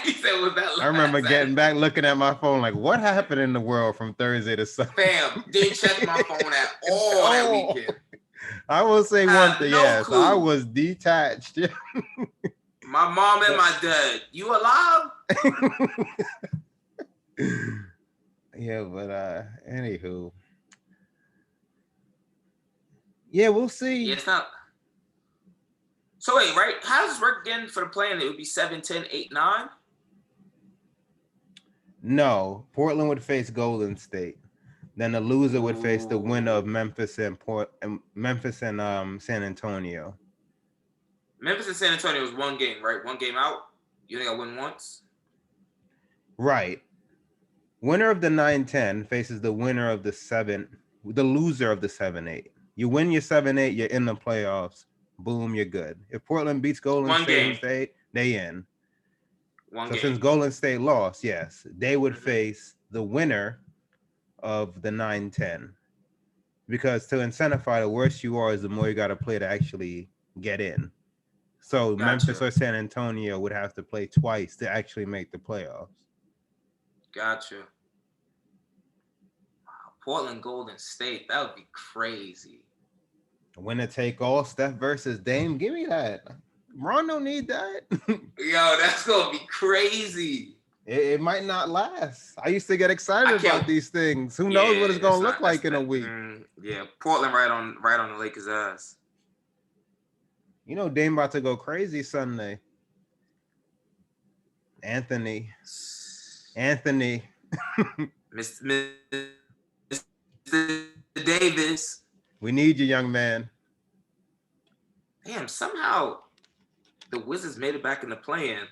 He said, was that I remember getting back, looking at my phone, like, what happened in the world from Thursday to Sunday? Fam, didn't check my phone at all that weekend. I will say one thing, yes, I was detached. My mom and my dad, you alive? Yeah, but anywho. Yeah, we'll see. Yeah, it's not. So wait, right? How does this work again for the play-in? It would be 7-10, 8-9? No, Portland would face Golden State. Then the loser would face the winner of Memphis and San Antonio. Memphis and San Antonio was 1 game, right? 1 game out. You think I win once? Right. Winner of the 9-10 faces the winner of the loser of the 7-8. You win your 7-8, you're in the playoffs. Boom, you're good. If Portland beats Golden State, they in. So since Golden State lost, yes, they would face the winner of the 9-10. Because to incentivize, the worse you are is the more you got to play to actually get in. So Memphis or San Antonio would have to play twice to actually make the playoffs. Gotcha. Wow. Portland Golden State, that would be crazy. Winner take all, Steph versus Dame. Give me that. Ron don't need that. Yo, that's gonna be crazy. It might not last. I used to get excited about these things. Who knows what it's gonna look like in a week? Yeah, Portland right on the Lakers' ass. You know, Dame about to go crazy Sunday. Anthony. Mr. Davis. We need you, young man. Damn, somehow the Wizards made it back in the play-in.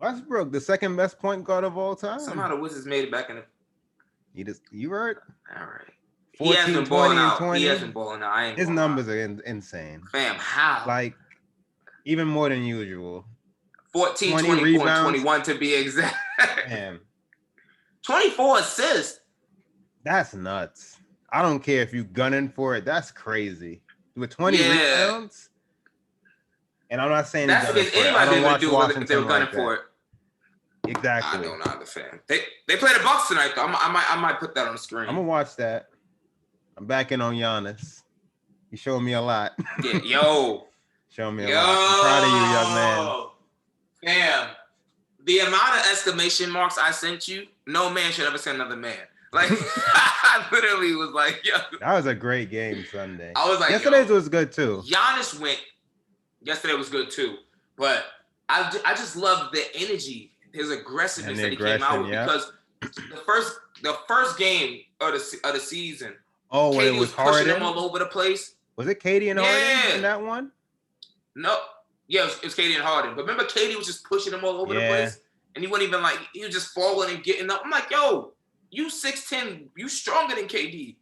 Westbrook, the second best point guard of all time. Somehow the Wizards made it back in the... You heard? All right. 14, he has been balling out. 20. He has been balling out. His numbers are insane. Fam, how? Like, even more than usual. 14, 24, rebounds. 21 to be exact. Damn. 24 assists. That's nuts. I don't care if you gunning for it. That's crazy. With 20 rebounds. And I'm not saying that's because anybody would do it if they were gunning for it. Exactly. I don't know the fan. They play the Bucks tonight though. I might put that on the screen. I'm gonna watch that. I'm backing on Giannis. He showed me a lot. Yeah, yo. Show me a lot. I'm proud of you, young man. Damn. The amount of exclamation marks I sent you, no man should ever send another man. Like, I literally was like, yo. That was a great game Sunday. I was like, yesterday's was good too. Giannis went. Yesterday was good too. But I just love the energy, his aggressiveness that he came out with because the first game of the season, KD was pushing him all over the place. Was it KD and Harden in that one? No. Yeah, it was KD and Harden. But remember, KD was just pushing him all over the place? And he wasn't even like, he was just falling and getting up. I'm like, yo, you 6'10", you stronger than KD.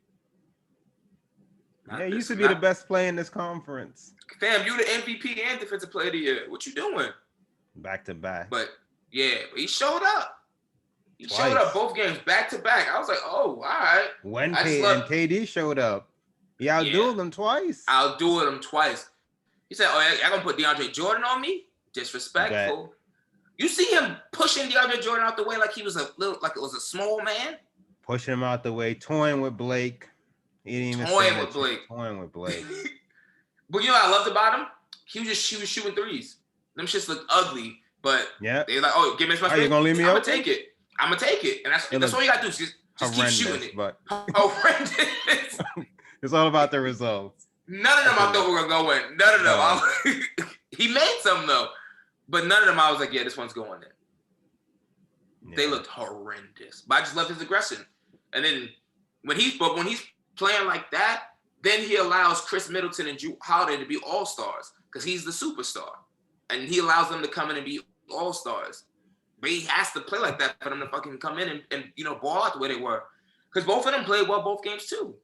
You used to be the best player in this conference. Fam, you the MVP and defensive player of the year. What you doing? Back to back. But yeah, he showed up. He showed up both games back to back. I was like, oh, all right. When KD showed up, he outdueled him twice. Outdueled him twice. He said, oh, y'all gonna put DeAndre Jordan on me? Disrespectful. You see him pushing DeAndre Jordan out the way like he was it was a small man? Pushing him out the way, toying with Blake. He didn't even toying with Blake. But you know what I loved about him? He was shooting threes. Them shits looked ugly, but they like, oh, give me my space. You gonna leave me I'm gonna take it. And that's all you gotta do. Just keep shooting it. But horrendous. It's all about the results. None of them I thought were gonna go in. None of them. He made some though, but none of them I was like, yeah, this one's going in. Yeah. They looked horrendous, but I just loved his aggression. And then when he's playing like that, then he allows Chris Middleton and Drew Holiday to be all-stars because he's the superstar. And he allows them to come in and be all-stars. But he has to play like that for them to fucking come in and ball out the way they were. Because both of them played well both games too.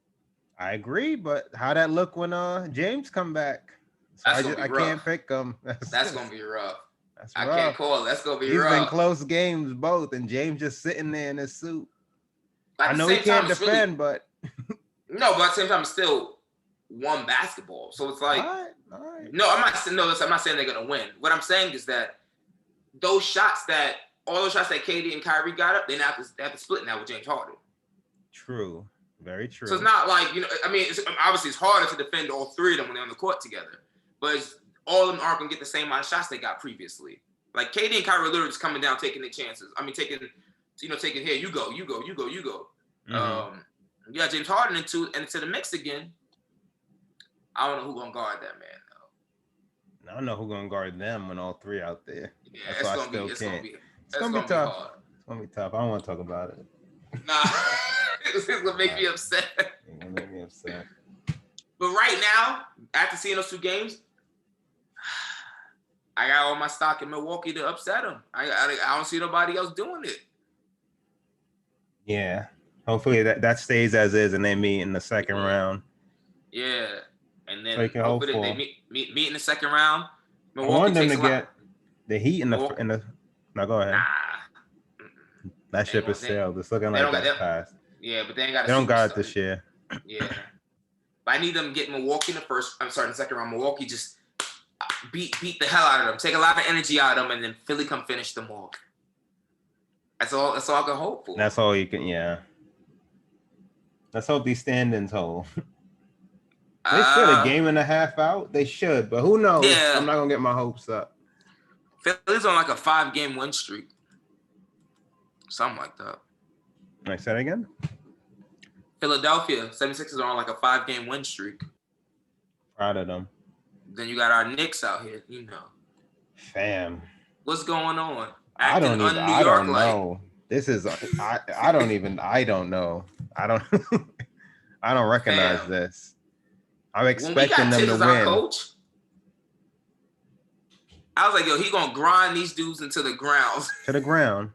I agree, but how that look when James come back? So I can't pick him. That's going to be rough. I can't call it. That's going to be rough. He's been close games both, and James just sitting there in his suit. I know he can't defend, but... No, but at the same time, it's still one basketball. So it's like, all right. No, I'm not saying they're gonna win. What I'm saying is that all those shots that KD and Kyrie got up, they have to split now with James Harden. True, very true. So it's not like obviously it's harder to defend all three of them when they're on the court together, but all of them aren't gonna get the same amount of shots they got previously. Like KD and Kyrie are literally just coming down, taking their chances. I mean, taking here, you go. Mm-hmm. You got James Harden into the mix again. I don't know who's gonna guard that man though. I don't know who's gonna guard them when all three out there. Yeah, it's gonna be tough. It's gonna be tough. I don't want to talk about it. Nah, it's gonna make me upset. It's gonna make me upset. But right now, after seeing those two games, I got all my stock in Milwaukee to upset them. I don't see nobody else doing it. Yeah. Hopefully that stays as is, and they meet in the second round. Yeah, and then so hopefully they meet in the second round. Milwaukee I want them to get the Heat in the. No, go ahead. Nah, that ship is sailed. It's looking like that's past. Yeah, but they ain't got. They don't got it this year. Yeah, but I need them to get Milwaukee in the first. I'm sorry, in the second round. Milwaukee just beat the hell out of them. Take a lot of energy out of them, and then Philly come finish them off. That's all I can hope for. That's all you can. Yeah. Let's hope these standings hold. They should a game and a half out. They should, but who knows? Yeah. I'm not gonna get my hopes up. Philly's on like a 5-game win streak. Something like that. Can I say that again? Philadelphia 76ers are on like a 5-game win streak. Proud of them. Then you got our Knicks out here, you know. Fam. What's going on? I don't know. This is I don't know. I don't recognize this. I'm expecting them to win. Coach, I was like, yo, he gonna grind these dudes into the ground. To the ground.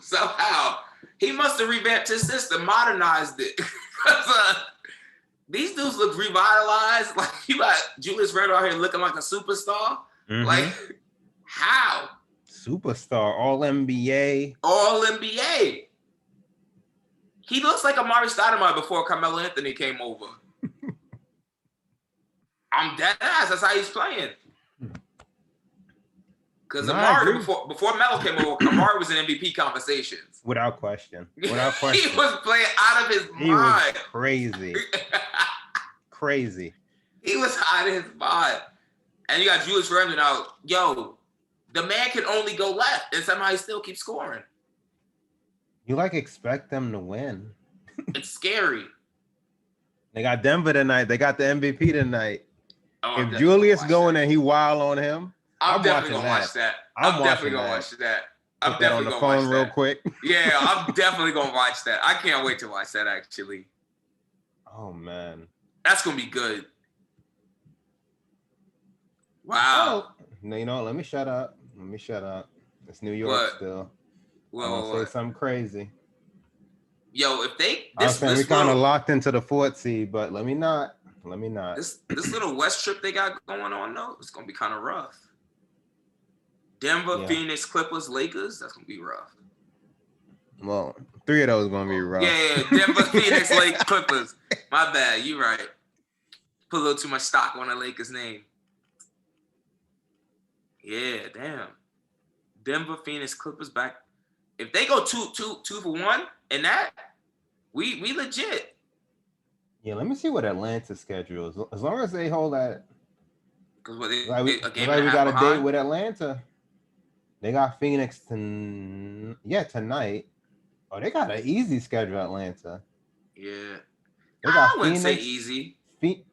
Somehow. He must have revamped his system, modernized it. These dudes look revitalized. Like, you got Julius Randle out here looking like a superstar. Mm-hmm. Like, how? Superstar, all NBA. All NBA. He looks like Amari Stoudemire before Carmelo Anthony came over. I'm dead ass. That's how he's playing. Because Amari, before Melo came over, Amari was in MVP conversations. Without question. He was playing out of his mind. He was crazy. Crazy. He was out of his mind. And you got Julius Randle now. Yo, the man can only go left, and somehow he still keeps scoring. You expect them to win. It's scary. They got Denver tonight. They got the MVP tonight. Oh, if Julius going and he wild on him, I'm definitely gonna watch that. I'm definitely gonna watch that. I'm definitely gonna watch that. Put that on the phone real quick. Yeah, I'm definitely gonna watch that. I can't wait to watch that actually. Oh man. That's gonna be good. Wow. Oh, you know, let me shut up. It's New York still. I'm gonna say something crazy. Yo, if they we kind of locked into the 4th seed, but let me not. This little West trip they got going on though, it's gonna be kind of rough. Denver, Phoenix, Clippers, Lakers, that's gonna be rough. Well, 3 of those are gonna be rough. Yeah, Denver, Phoenix, Lakers, Clippers. My bad, you right. Put a little too much stock on the Lakers name. Yeah, damn. Denver, Phoenix, Clippers back. If they go two for 1 in that, we legit. Yeah, let me see what Atlanta's schedule is. As long as they hold that. Because we got a date with Atlanta. They got Phoenix tonight. Oh, they got an easy schedule, Atlanta. Yeah. I wouldn't say easy.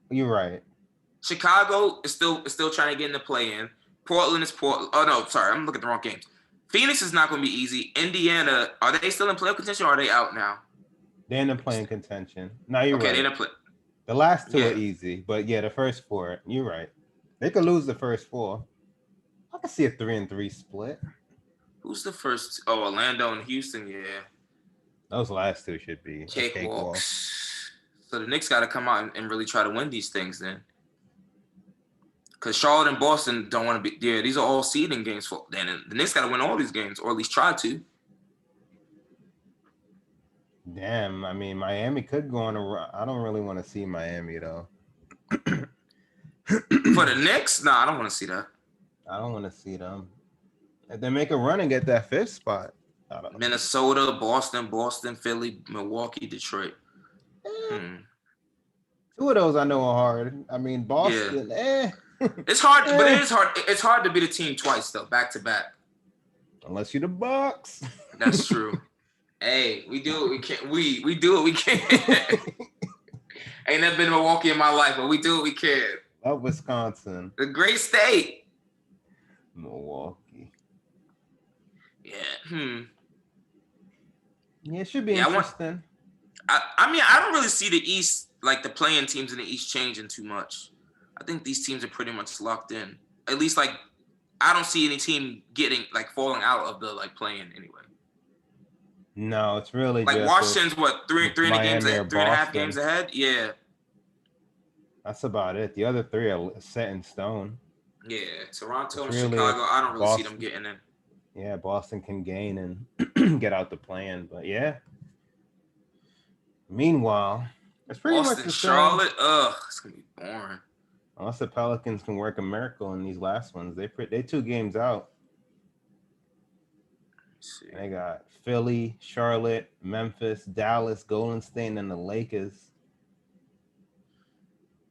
You're right. Chicago is still trying to get in the play-in. Portland is Portland. Oh, no, sorry. I'm looking at the wrong games. Phoenix is not going to be easy. Indiana, are they still in playoff contention or are they out now? They're in the playing contention. No, you're right. Okay, they're in the The last 2 are easy, but the first 4, you're right. They could lose the first 4. I can see a 3-3 split. Who's the first? Oh, Orlando and Houston, yeah. Those last 2 should be cakewalks. So the Knicks got to come out and really try to win these things then. Because Charlotte and Boston don't want to be. Yeah, these are all seeding games for. Then the Knicks got to win all these games, or at least try to. Damn, I mean, Miami could go on a run. I don't really want to see Miami though. For the Knicks, nah, I don't want to see that. I don't want to see them. If they make a run and get that 5th spot. Minnesota, Boston, Philly, Milwaukee, Detroit. 2 of those I know are hard. I mean, Boston, It's hard, but it is hard. It's hard to beat a team twice though, back to back. Unless you're the Bucks. That's true. Hey, we do what we can. We do what we can. Ain't never been to Milwaukee in my life, but we do what we can. Love Wisconsin. The great state. Milwaukee. Yeah. Yeah, it should be interesting. I mean, I don't really see the East, like the playing teams in the East changing too much. I think these teams are pretty much locked in. At least, I don't see any team falling out of the playing anyway. No, it's really like just Washington's what three and a games, Miami or 3.5 Boston. games ahead. Yeah, that's about it. The other three are set in stone. Yeah, Toronto It's and really Chicago. I don't really Boston, see them getting in. Yeah, Boston can gain and get out the plan, but yeah. Meanwhile, it's pretty much the same. Charlotte. It's gonna be boring. Unless the Pelicans can work a miracle in these last ones, they 2 games out. They got Philly, Charlotte, Memphis, Dallas, Golden State, and the Lakers.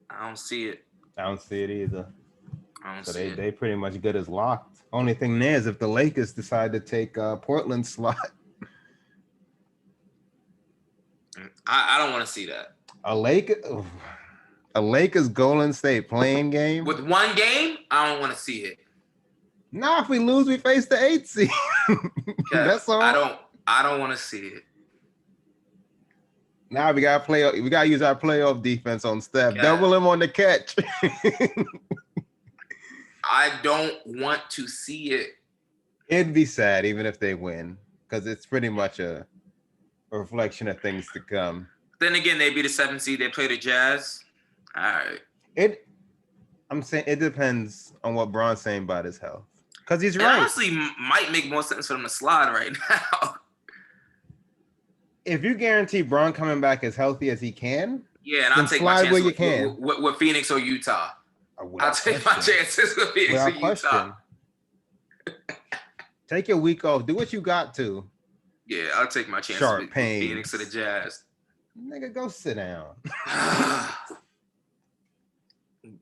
I don't see it. I don't see it either. I don't see it. They pretty much good as locked. Only thing there is if the Lakers decide to take Portland's slot. I don't want to see that. A Lakers Golden State playing game with 1 game. I don't want to see it. Nah, if we lose, we face the 8th seed. That's all. I don't want to see it. Now we gotta play. We gotta use our playoff defense on Steph. Double him on the catch. I don't want to see it. It'd be sad even if they win, because it's pretty much a reflection of things to come. Then again, they be the 7th seed. They play the Jazz. All right. I'm saying it depends on what Bron's saying about his health, because he's right. Honestly, might make more sense for them to slide right now. If you guarantee Bron coming back as healthy as he can, yeah, and I'll take my chances with Phoenix or Utah. I'll take my chances with Phoenix or Utah. Take your week off. Do what you got to. Yeah, I'll take my chances with Phoenix or the Jazz. Nigga, go sit down.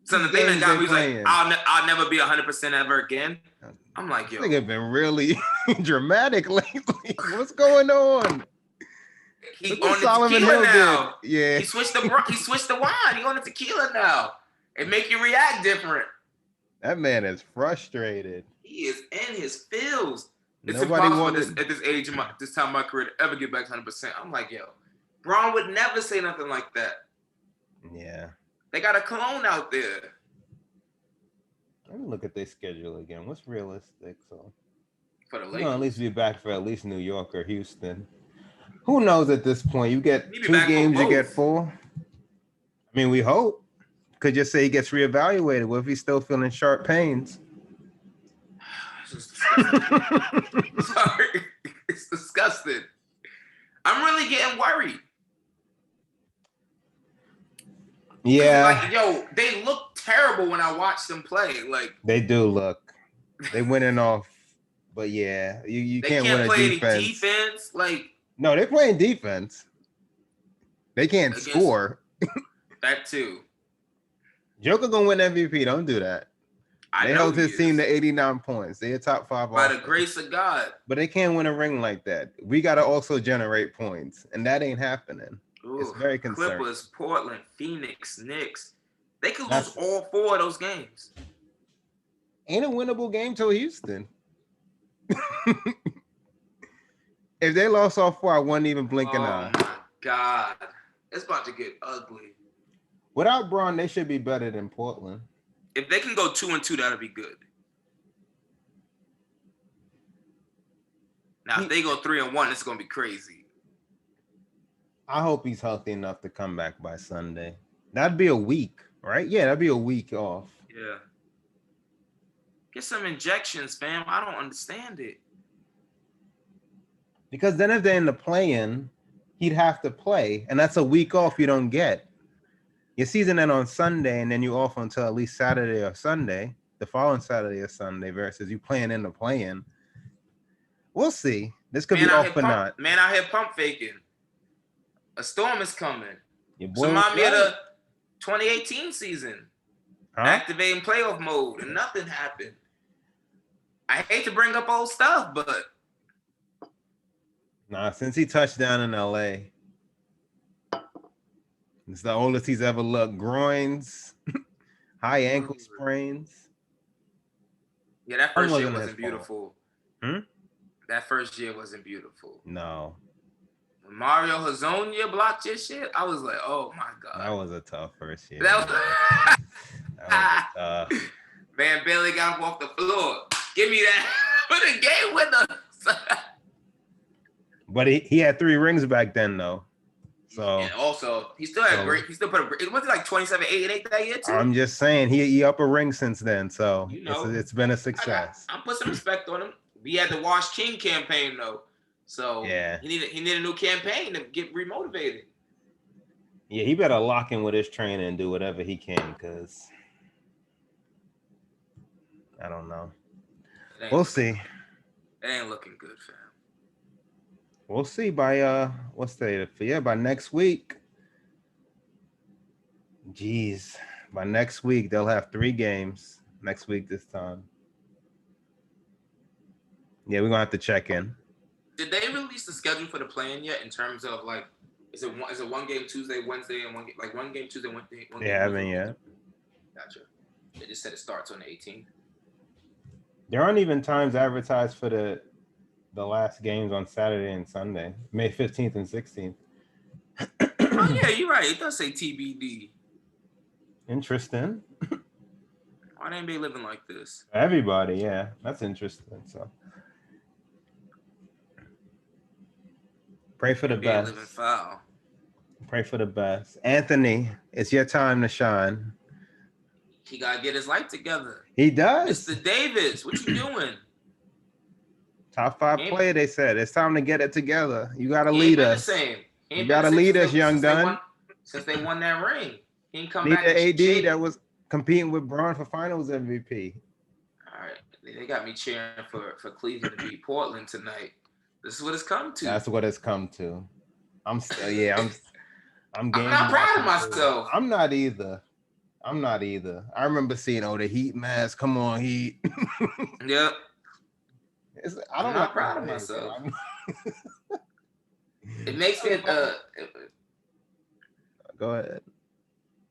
So the thing that got me was like, I'll never be 100% ever again. I'm like, yo. This nigga been really dramatic lately. What's going on? He on the tequila now. Yeah. He switched the wine. He on the tequila now. It make you react different. That man is frustrated. He is in his feels. It's impossible at this age of this time of my career to ever get back 100%. I'm like, yo, Bron would never say nothing like that. Yeah. They got a cologne out there. Let me look at their schedule again. What's realistic? So for the Lakers, at least be back for at least New York or Houston. Who knows at this point? You get 2 games, you get 4. I mean, we hope. Could just say he gets reevaluated. What if he's still feeling sharp pains? Sorry. It's disgusting. I'm really getting worried. Yeah. Like, yo, they look terrible when I watch them play. Like they do look. They winning off. But yeah, you can't win a defense. Any defense. Like no, they're playing defense. They can't score. That too. Joker gonna win MVP. Don't do that. They held his team to 89 points. They're top 5 by the grace of God. But they can't win a ring like that. We gotta also generate points, and that ain't happening. Ooh, it's very concerning. Clippers, Portland, Phoenix, Knicks. They could lose all 4 of those games. Ain't a winnable game till Houston. If they lost all 4, I wouldn't even blink an eye. Oh my God. It's about to get ugly. Without Bron, they should be better than Portland. If they can go 2-2, that'll be good. Now, if they go 3-1, it's gonna be crazy. I hope he's healthy enough to come back by Sunday. That'd be a week, right? Yeah, that'd be a week off. Yeah. Get some injections, fam. I don't understand it. Because then if they're in the play-in, he'd have to play, and that's a week off you don't get. Your season ends on Sunday, and then you off until at least Saturday or Sunday, the following Saturday or Sunday, versus you playing in the play-in. We'll see. This could be off or not. Man out here pump faking. A storm is coming. Remind me of the 2018 season. Activating playoff mode, and nothing happened. I hate to bring up old stuff, but nah, since he touched down in LA, it's the oldest he's ever looked. Groins, high ankle sprains. Yeah, that first year wasn't beautiful. That first year wasn't beautiful. No. When Mario Hezonja blocked your shit, I was like, oh my God. That was a tough first year. That was tough. Van Bailey got off the floor. Give me that for the game winner. But he had 3 rings back then, though. So and also he still had great. He still put it was like 27, 8, and 8 that year too. I'm just saying he up a ring since then. So it's been a success. I'm put some respect on him. We had the Wash King campaign though, so he needed a new campaign to get remotivated. Yeah, he better lock in with his trainer and do whatever he can, because I don't know. We'll see. It ain't looking good, fam. We'll see by by next week. Jeez, by next week they'll have 3 games next week this time. Yeah, we're gonna have to check in. Did they release the schedule for the play-in yet? In terms of like, is it one game Tuesday, Wednesday, and one game Tuesday, Wednesday? They haven't yet. Gotcha. They just said it starts on the 18th. There aren't even times advertised for the last games on Saturday and Sunday, May 15th and 16th. Oh yeah, you're right. It does say TBD. Interesting. Why they ain't be living like this? Everybody, yeah, that's interesting. So pray for the best. Living foul. Pray for the best. Anthony, it's your time to shine. He gotta get his life together. He does. Mr. Davis, what you doing? Top 5 player, they said. It's time to get it together. You gotta lead us. You gotta lead us, young Dunn. Since they won that ring. He ain't come lead back. The AD that was competing with Braun for finals MVP. All right. They got me cheering for Cleveland to beat Portland tonight. This is what it's come to. That's what it's come to. I'm not proud of myself. I'm not either. I remember seeing the Heat mask. Come on, Heat. Yep. I'm not proud of myself. It makes me go ahead.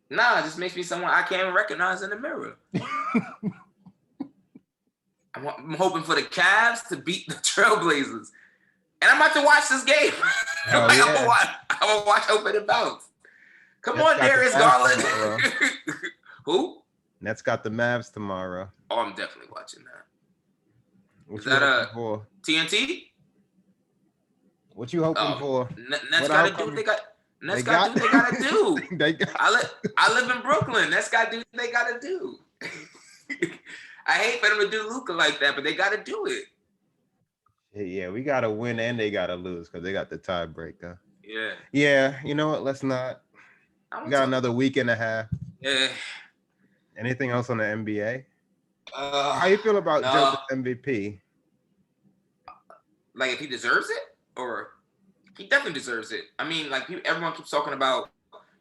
Nah, it just makes me someone I can't even recognize in the mirror. I'm hoping for the Cavs to beat the Trailblazers. And I'm about to watch this game. I'm gonna watch open and bounce. Come on, Darius Garland. Who? Nets got the Mavs tomorrow. Oh, I'm definitely watching that. Is that for? TNT? What you hoping for? Nets gotta do what they got. Nets gotta do what they gotta do. I live in Brooklyn. Nets gotta do what they gotta do. I hate for them to do Luka like that, but they gotta do it. Yeah, we gotta win and they gotta lose because they got the tiebreaker. Yeah. Yeah, you know what? Let's not. We got another week and a half. Yeah. Anything else on the NBA? How you feel about Joker's MVP? Like if he deserves it, or he definitely deserves it. I mean, like everyone keeps talking about,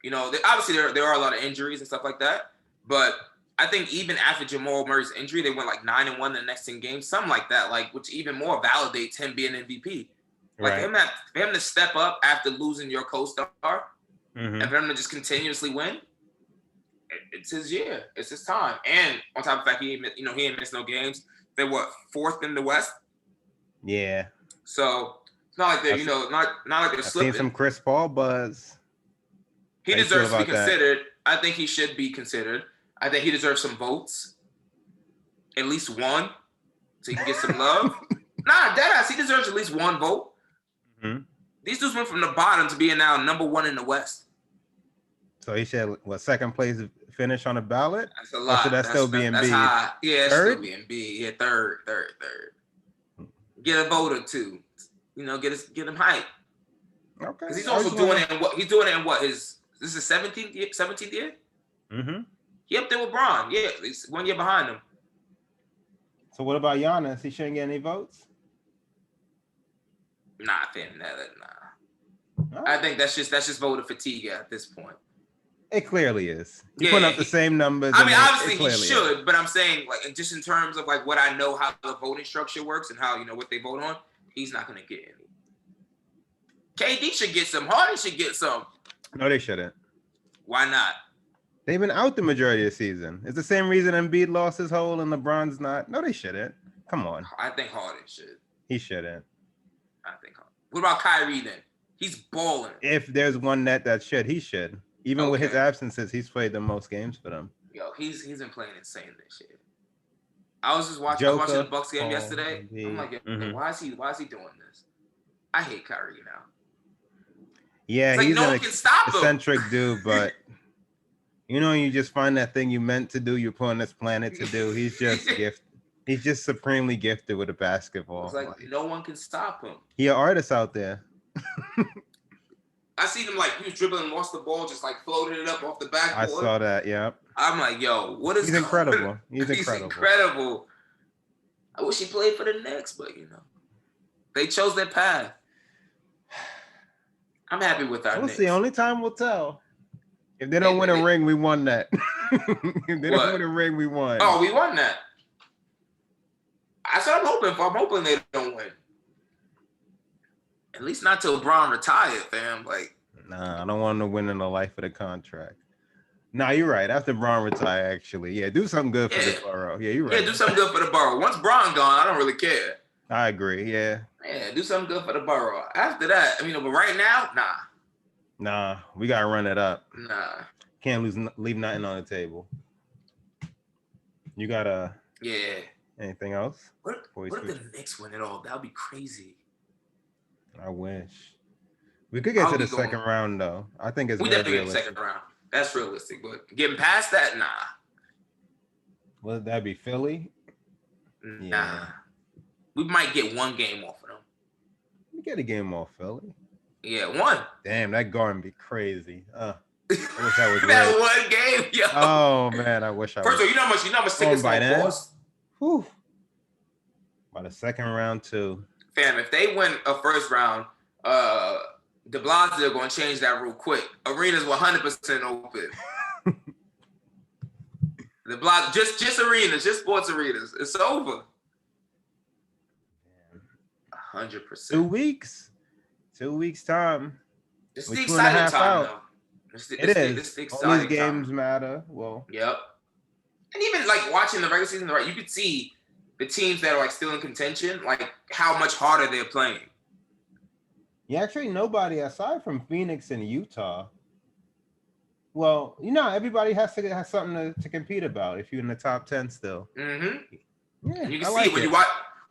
obviously there are a lot of injuries and stuff like that, but I think even after Jamal Murray's injury, they went like 9-1 in the next 10 games, something like that, like which even more validates him being MVP. Like for him to step up after losing your co-star, and for him to just continuously win, it's his year. It's his time. And on top of the fact he ain't missed no games. They're 4th in the West. Yeah. So it's not like they're not like they're slipping. Seen some Chris Paul buzz. He deserves to be considered. I think he should be considered. I think he deserves some votes. At least one. So he can get some love. Nah, deadass, he deserves at least one vote. Mm-hmm. These dudes went from the bottom to being now number 1 in the West. So he should second place finish on the ballot? That's a lot. Or should that still be Embiid? That's high. Yeah, it's third? Still be Embiid. Yeah, third. Get a vote or two. Get him hype. Okay. Because he's also doing it in what this is 17th year? Mm-hmm. He up there with Bron. Yeah, he's 1 year behind him. So what about Giannis? He shouldn't get any votes? Nah, fam, nah. I think that's just voter fatigue at this point. It clearly is. He's putting up the same numbers. I mean, obviously he should, but I'm saying, like, just in terms of like what I know how the voting structure works and how what they vote on, he's not gonna get any. KD should get some. Harden should get some. No, they shouldn't. Why not? They've been out the majority of the season. It's the same reason Embiid lost his hole and LeBron's not. No, they shouldn't. Come on. I think Harden should. He shouldn't. I think Harden. What about Kyrie then? He's balling. If there's one net that should, he should. Even with his absences, he's played the most games for them. Yo, he's been playing insane this year. I was just watching the Bucks game yesterday. I'm like, why is he doing this? I hate Kyrie now. Yeah, it's he's no one can stop him. Eccentric dude, but you just find that thing you meant to do, you're put on this planet to do. He's just gifted. He's just supremely gifted with a basketball. It's like no one can stop him. He an artist out there. I seen him like he was dribbling, lost the ball, just like floated it up off the backboard. I saw that. Yeah. I'm like, yo, what is? He's incredible. He's incredible. I wish he played for the Knicks, but they chose their path. I'm happy with our Knicks. We'll see. Only time will tell. If they don't win a ring, we won that. If they don't win a ring, we won. Oh, we won that. That's what I'm hoping for. I'm hoping they don't win. At least not till LeBron retired, fam. Like, nah, I don't want him to win in the life of the contract. Nah, you're right. After Bron retire, actually, do something good for the borough. Yeah, you're right. Yeah, do something good for the borough. Once Bron gone, I don't really care. I agree. Yeah. Yeah, do something good for the borough. After that, but right now, nah. Nah, we gotta run it up. Nah. Can't leave nothing on the table. You gotta. Yeah. Anything else? What if the Knicks win it all? That would be crazy. I wish. We could get to the second round, though. I think it's we definitely get to the second round. That's realistic, but getting past that, nah. Would that be Philly? Nah. Yeah. We might get one game off of them. We get a game off Philly. Yeah, one. Damn, that Garden be crazy. I wish I was that one game, yo. Oh man, I wish I was. First of all, you know how much tickets gonna cost? Whew. By the second round too. Fam, if they win a first round, De Blasio gonna change that real quick. Arenas 100% open. The block, just arenas, just sports arenas. It's over. 100%. 2 weeks. 2 weeks time. It's the exciting time, though. It is. All these games matter. Well. Yep. And even like watching the regular season, right? You could see the teams that are like still in contention, like how much harder they're playing. Yeah, actually, nobody aside from Phoenix and Utah. Well, everybody has to have something to compete about if you're in the top 10 still. Mm-hmm. Yeah, and you can see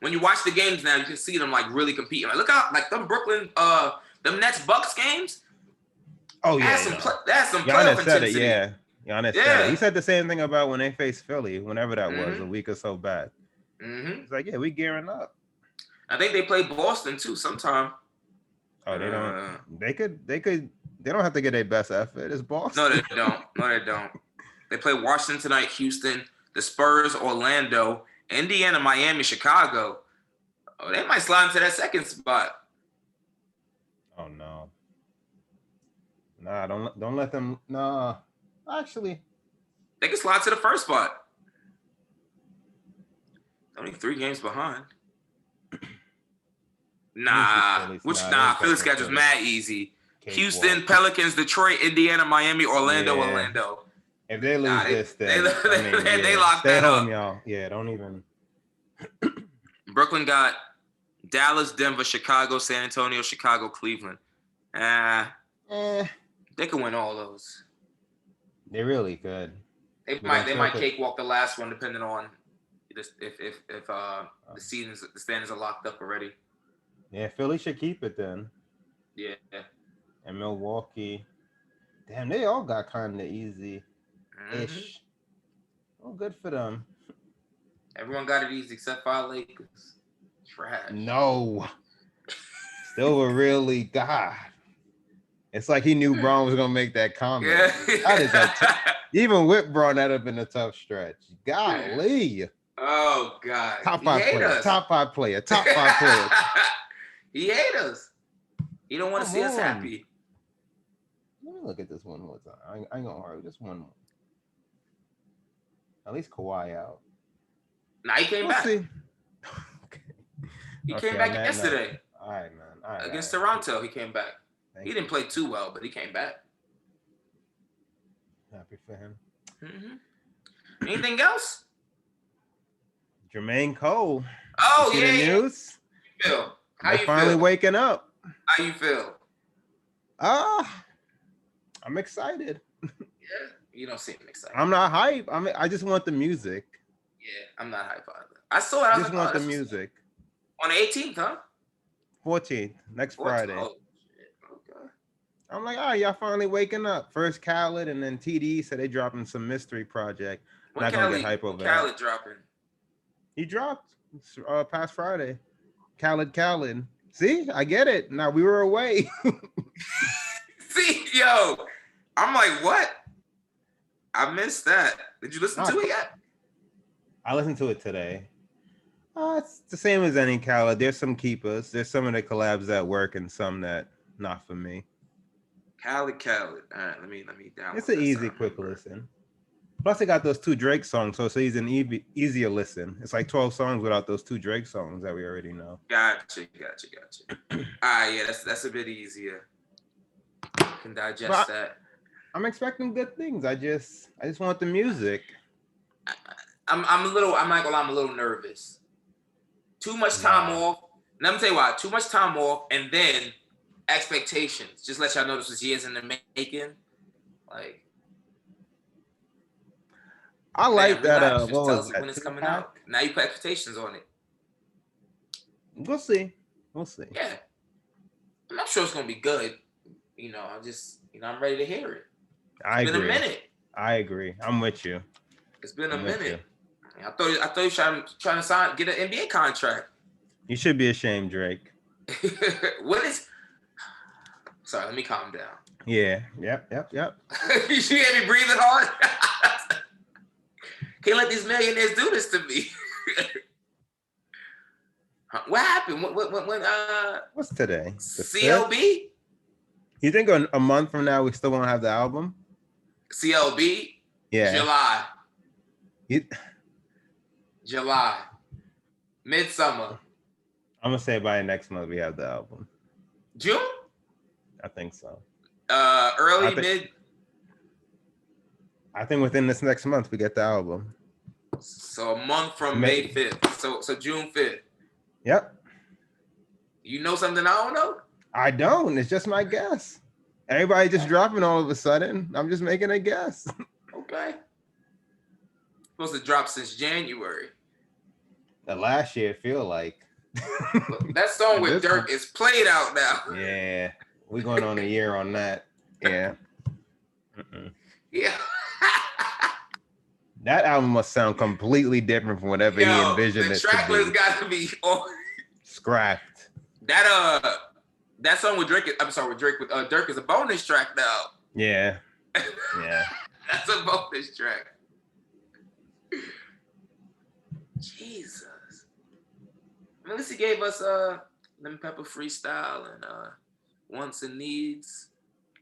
when you watch the games now, you can see them like really competing. Like, look out, like them Brooklyn, them Nets Bucks games. Oh yeah, that's some Giannis playoff said intensity. It, yeah. Giannis said it. He said the same thing about when they faced Philly, whenever that was, a week or so back. Mm-hmm. It's like, yeah, we gearing up. I think they play Boston too sometime. Oh, they don't. They could. They don't have to get their best effort. It's Boston. No, they don't. They play Washington tonight, Houston, the Spurs, Orlando, Indiana, Miami, Chicago. Oh, they might slide into that second spot. Oh no. Nah, don't let them. Nah, actually, they can slide to the first spot. Only 3 games behind. Philly's schedule's mad easy. Houston, Pelicans, Detroit, Indiana, Miami, Orlando. If they lose this, then they lock that home, up. Y'all. Yeah, don't even. Brooklyn got Dallas, Denver, Chicago, San Antonio, Chicago, Cleveland. They can win all those. They really could. They might cakewalk the last one, depending on if the standings are locked up already. Yeah, Philly should keep it then. Yeah. And Milwaukee, damn, they all got kind of easy-ish. Mm-hmm. Oh, good for them. Everyone got it easy except for our Lakers. Trash. No. Still a really God. It's like he knew Braun was gonna make that comment. Yeah. Even with Braun, that'd have been a tough stretch. Golly. Oh God. Top 5 player. He hate us. He don't want to see us happy. Let me look at this one more time. I ain't gonna hurry. Just one more. At least Kawhi out. Nah, he came back. See. He came back yesterday. All right, man. All right, against Toronto, he came back. He didn't play too well, but he came back. Happy for him. Mm-hmm. Anything else? Jermaine Cole. Oh, yeah. The news? Phil, how you finally feel? Waking up. How you feel? I'm excited. Yeah, you don't seem excited. I'm not hype. I just want the music. Yeah, I'm not hype either. I saw it. I just want the music. On the 18th, huh? 14th, next Friday. Oh, shit. Okay. I'm like, oh, y'all finally waking up. First Khaled, and then TDE said they dropping some mystery project. Not gonna get hype over Khaled dropping? He dropped past Friday. Khaled. See, I get it. Now we were away. See, yo, I'm like, what? I missed that. Did you listen to it yet? I listened to it today. It's the same as any Khaled. There's some keepers. There's some of the collabs that work and some that not for me. Khaled. All right, let me download. It's an easy, quick listen. Plus, they got those 2 Drake songs, so it's an easier listen. It's like 12 songs without those 2 Drake songs that we already know. Gotcha. Yeah, that's a bit easier. I can digest that. I'm expecting good things. I just want the music. I'm not gonna lie, I'm a little nervous. Too much time off. Let me tell you why. Too much time off, and then expectations. Just let y'all know this was years in the making. Like, I like that. Just tell us when it's coming out. Now you put expectations on it. We'll see. Yeah, I'm sure it's gonna be good. I'm ready to hear it. It's been a minute. I agree. I'm with you. It's been a minute. I thought you were trying to get an NBA contract. You should be ashamed, Drake. Sorry, let me calm down. Yeah. Yep. You hear me breathing hard? Can't let these millionaires do this to me. What happened? When what's today? CLB? 5th? You think a month from now we still won't have the album? CLB? Yeah. July. July. Midsummer. I'm gonna say by next month we have the album. June? I think so. Mid. I think within this next month we get the album. So a month from May 5th. So June 5th. Yep. You know something I don't know? I don't. It's just my guess. Everybody just dropping all of a sudden. I'm just making a guess. Okay. Supposed to drop since January. The last year, feel like. That song with Dirk is played out now. Yeah. We're going on a year on that. Yeah. Yeah. That album must sound completely different from whatever he envisioned it to be. The track list got to be scrapped. That song with Drake. With Dirk is a bonus track now. Yeah. That's a bonus track. Jesus. Melissa gave us Lemon Pepper Freestyle and Wants and Needs.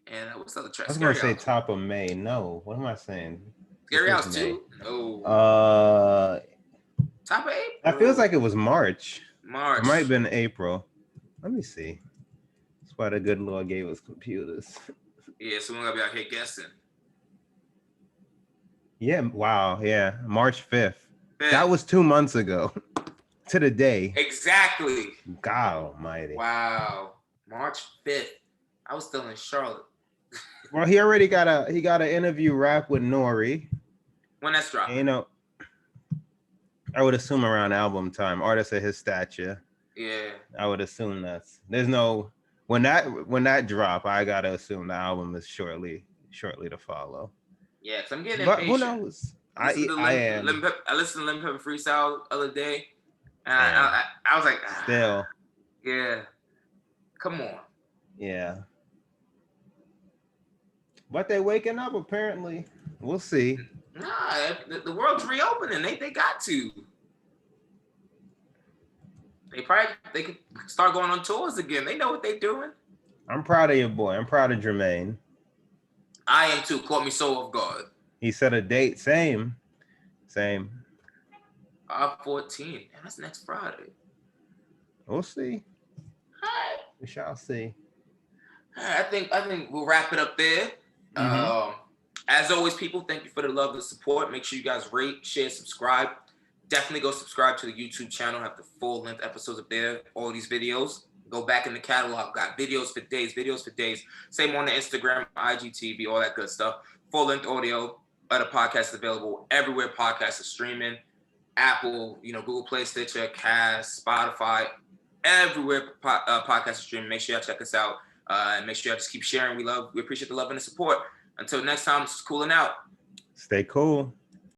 And what's the other track? I was going to say Top of May. No. What am I saying? Scary House 2? No. Top of April? That feels like it was March. It might have been April. Let me see. That's why the good Lord gave us computers. Yeah, so we're going to be out here guessing. Yeah, wow. Yeah, March 5th. That was 2 months ago. To the day. Exactly. God almighty. Wow. March 5th. I was still in Charlotte. Well, he already got an interview rap with Nori. When that's dropping? You know, I would assume around album time. Artists of his stature. Yeah. I would assume there's no when that drop, I gotta assume the album is shortly to follow. Yeah, because I'm getting impatient. But who knows? I listened to Lemon Pepper Freestyle the other day, and I was like, still. Yeah. Come on. Yeah. But they waking up apparently. We'll see. Nah, the world's reopening. They got to. They could start going on tours again. They know what they're doing. I'm proud of your boy. I'm proud of Jermaine. I am too. Caught me so off guard. He set a date. Same. 14. Man, that's next Friday. We'll see. All right. We shall see. All right, I think we'll wrap it up there. Mm-hmm. As always, people, thank you for the love and support. Make sure you guys rate, share, subscribe. Definitely go subscribe to the YouTube channel. Have the full-length episodes up there. All these videos. Go back in the catalog. Got videos for days. Same on the Instagram, IGTV, all that good stuff. Full-length audio. Other podcasts available everywhere podcasts are streaming. Apple, Google Play, Stitcher, Cast, Spotify, everywhere podcast stream. Make sure y'all check us out. And make sure y'all just keep sharing. We appreciate the love and the support. Until next time, this is Coolin out. Stay cool.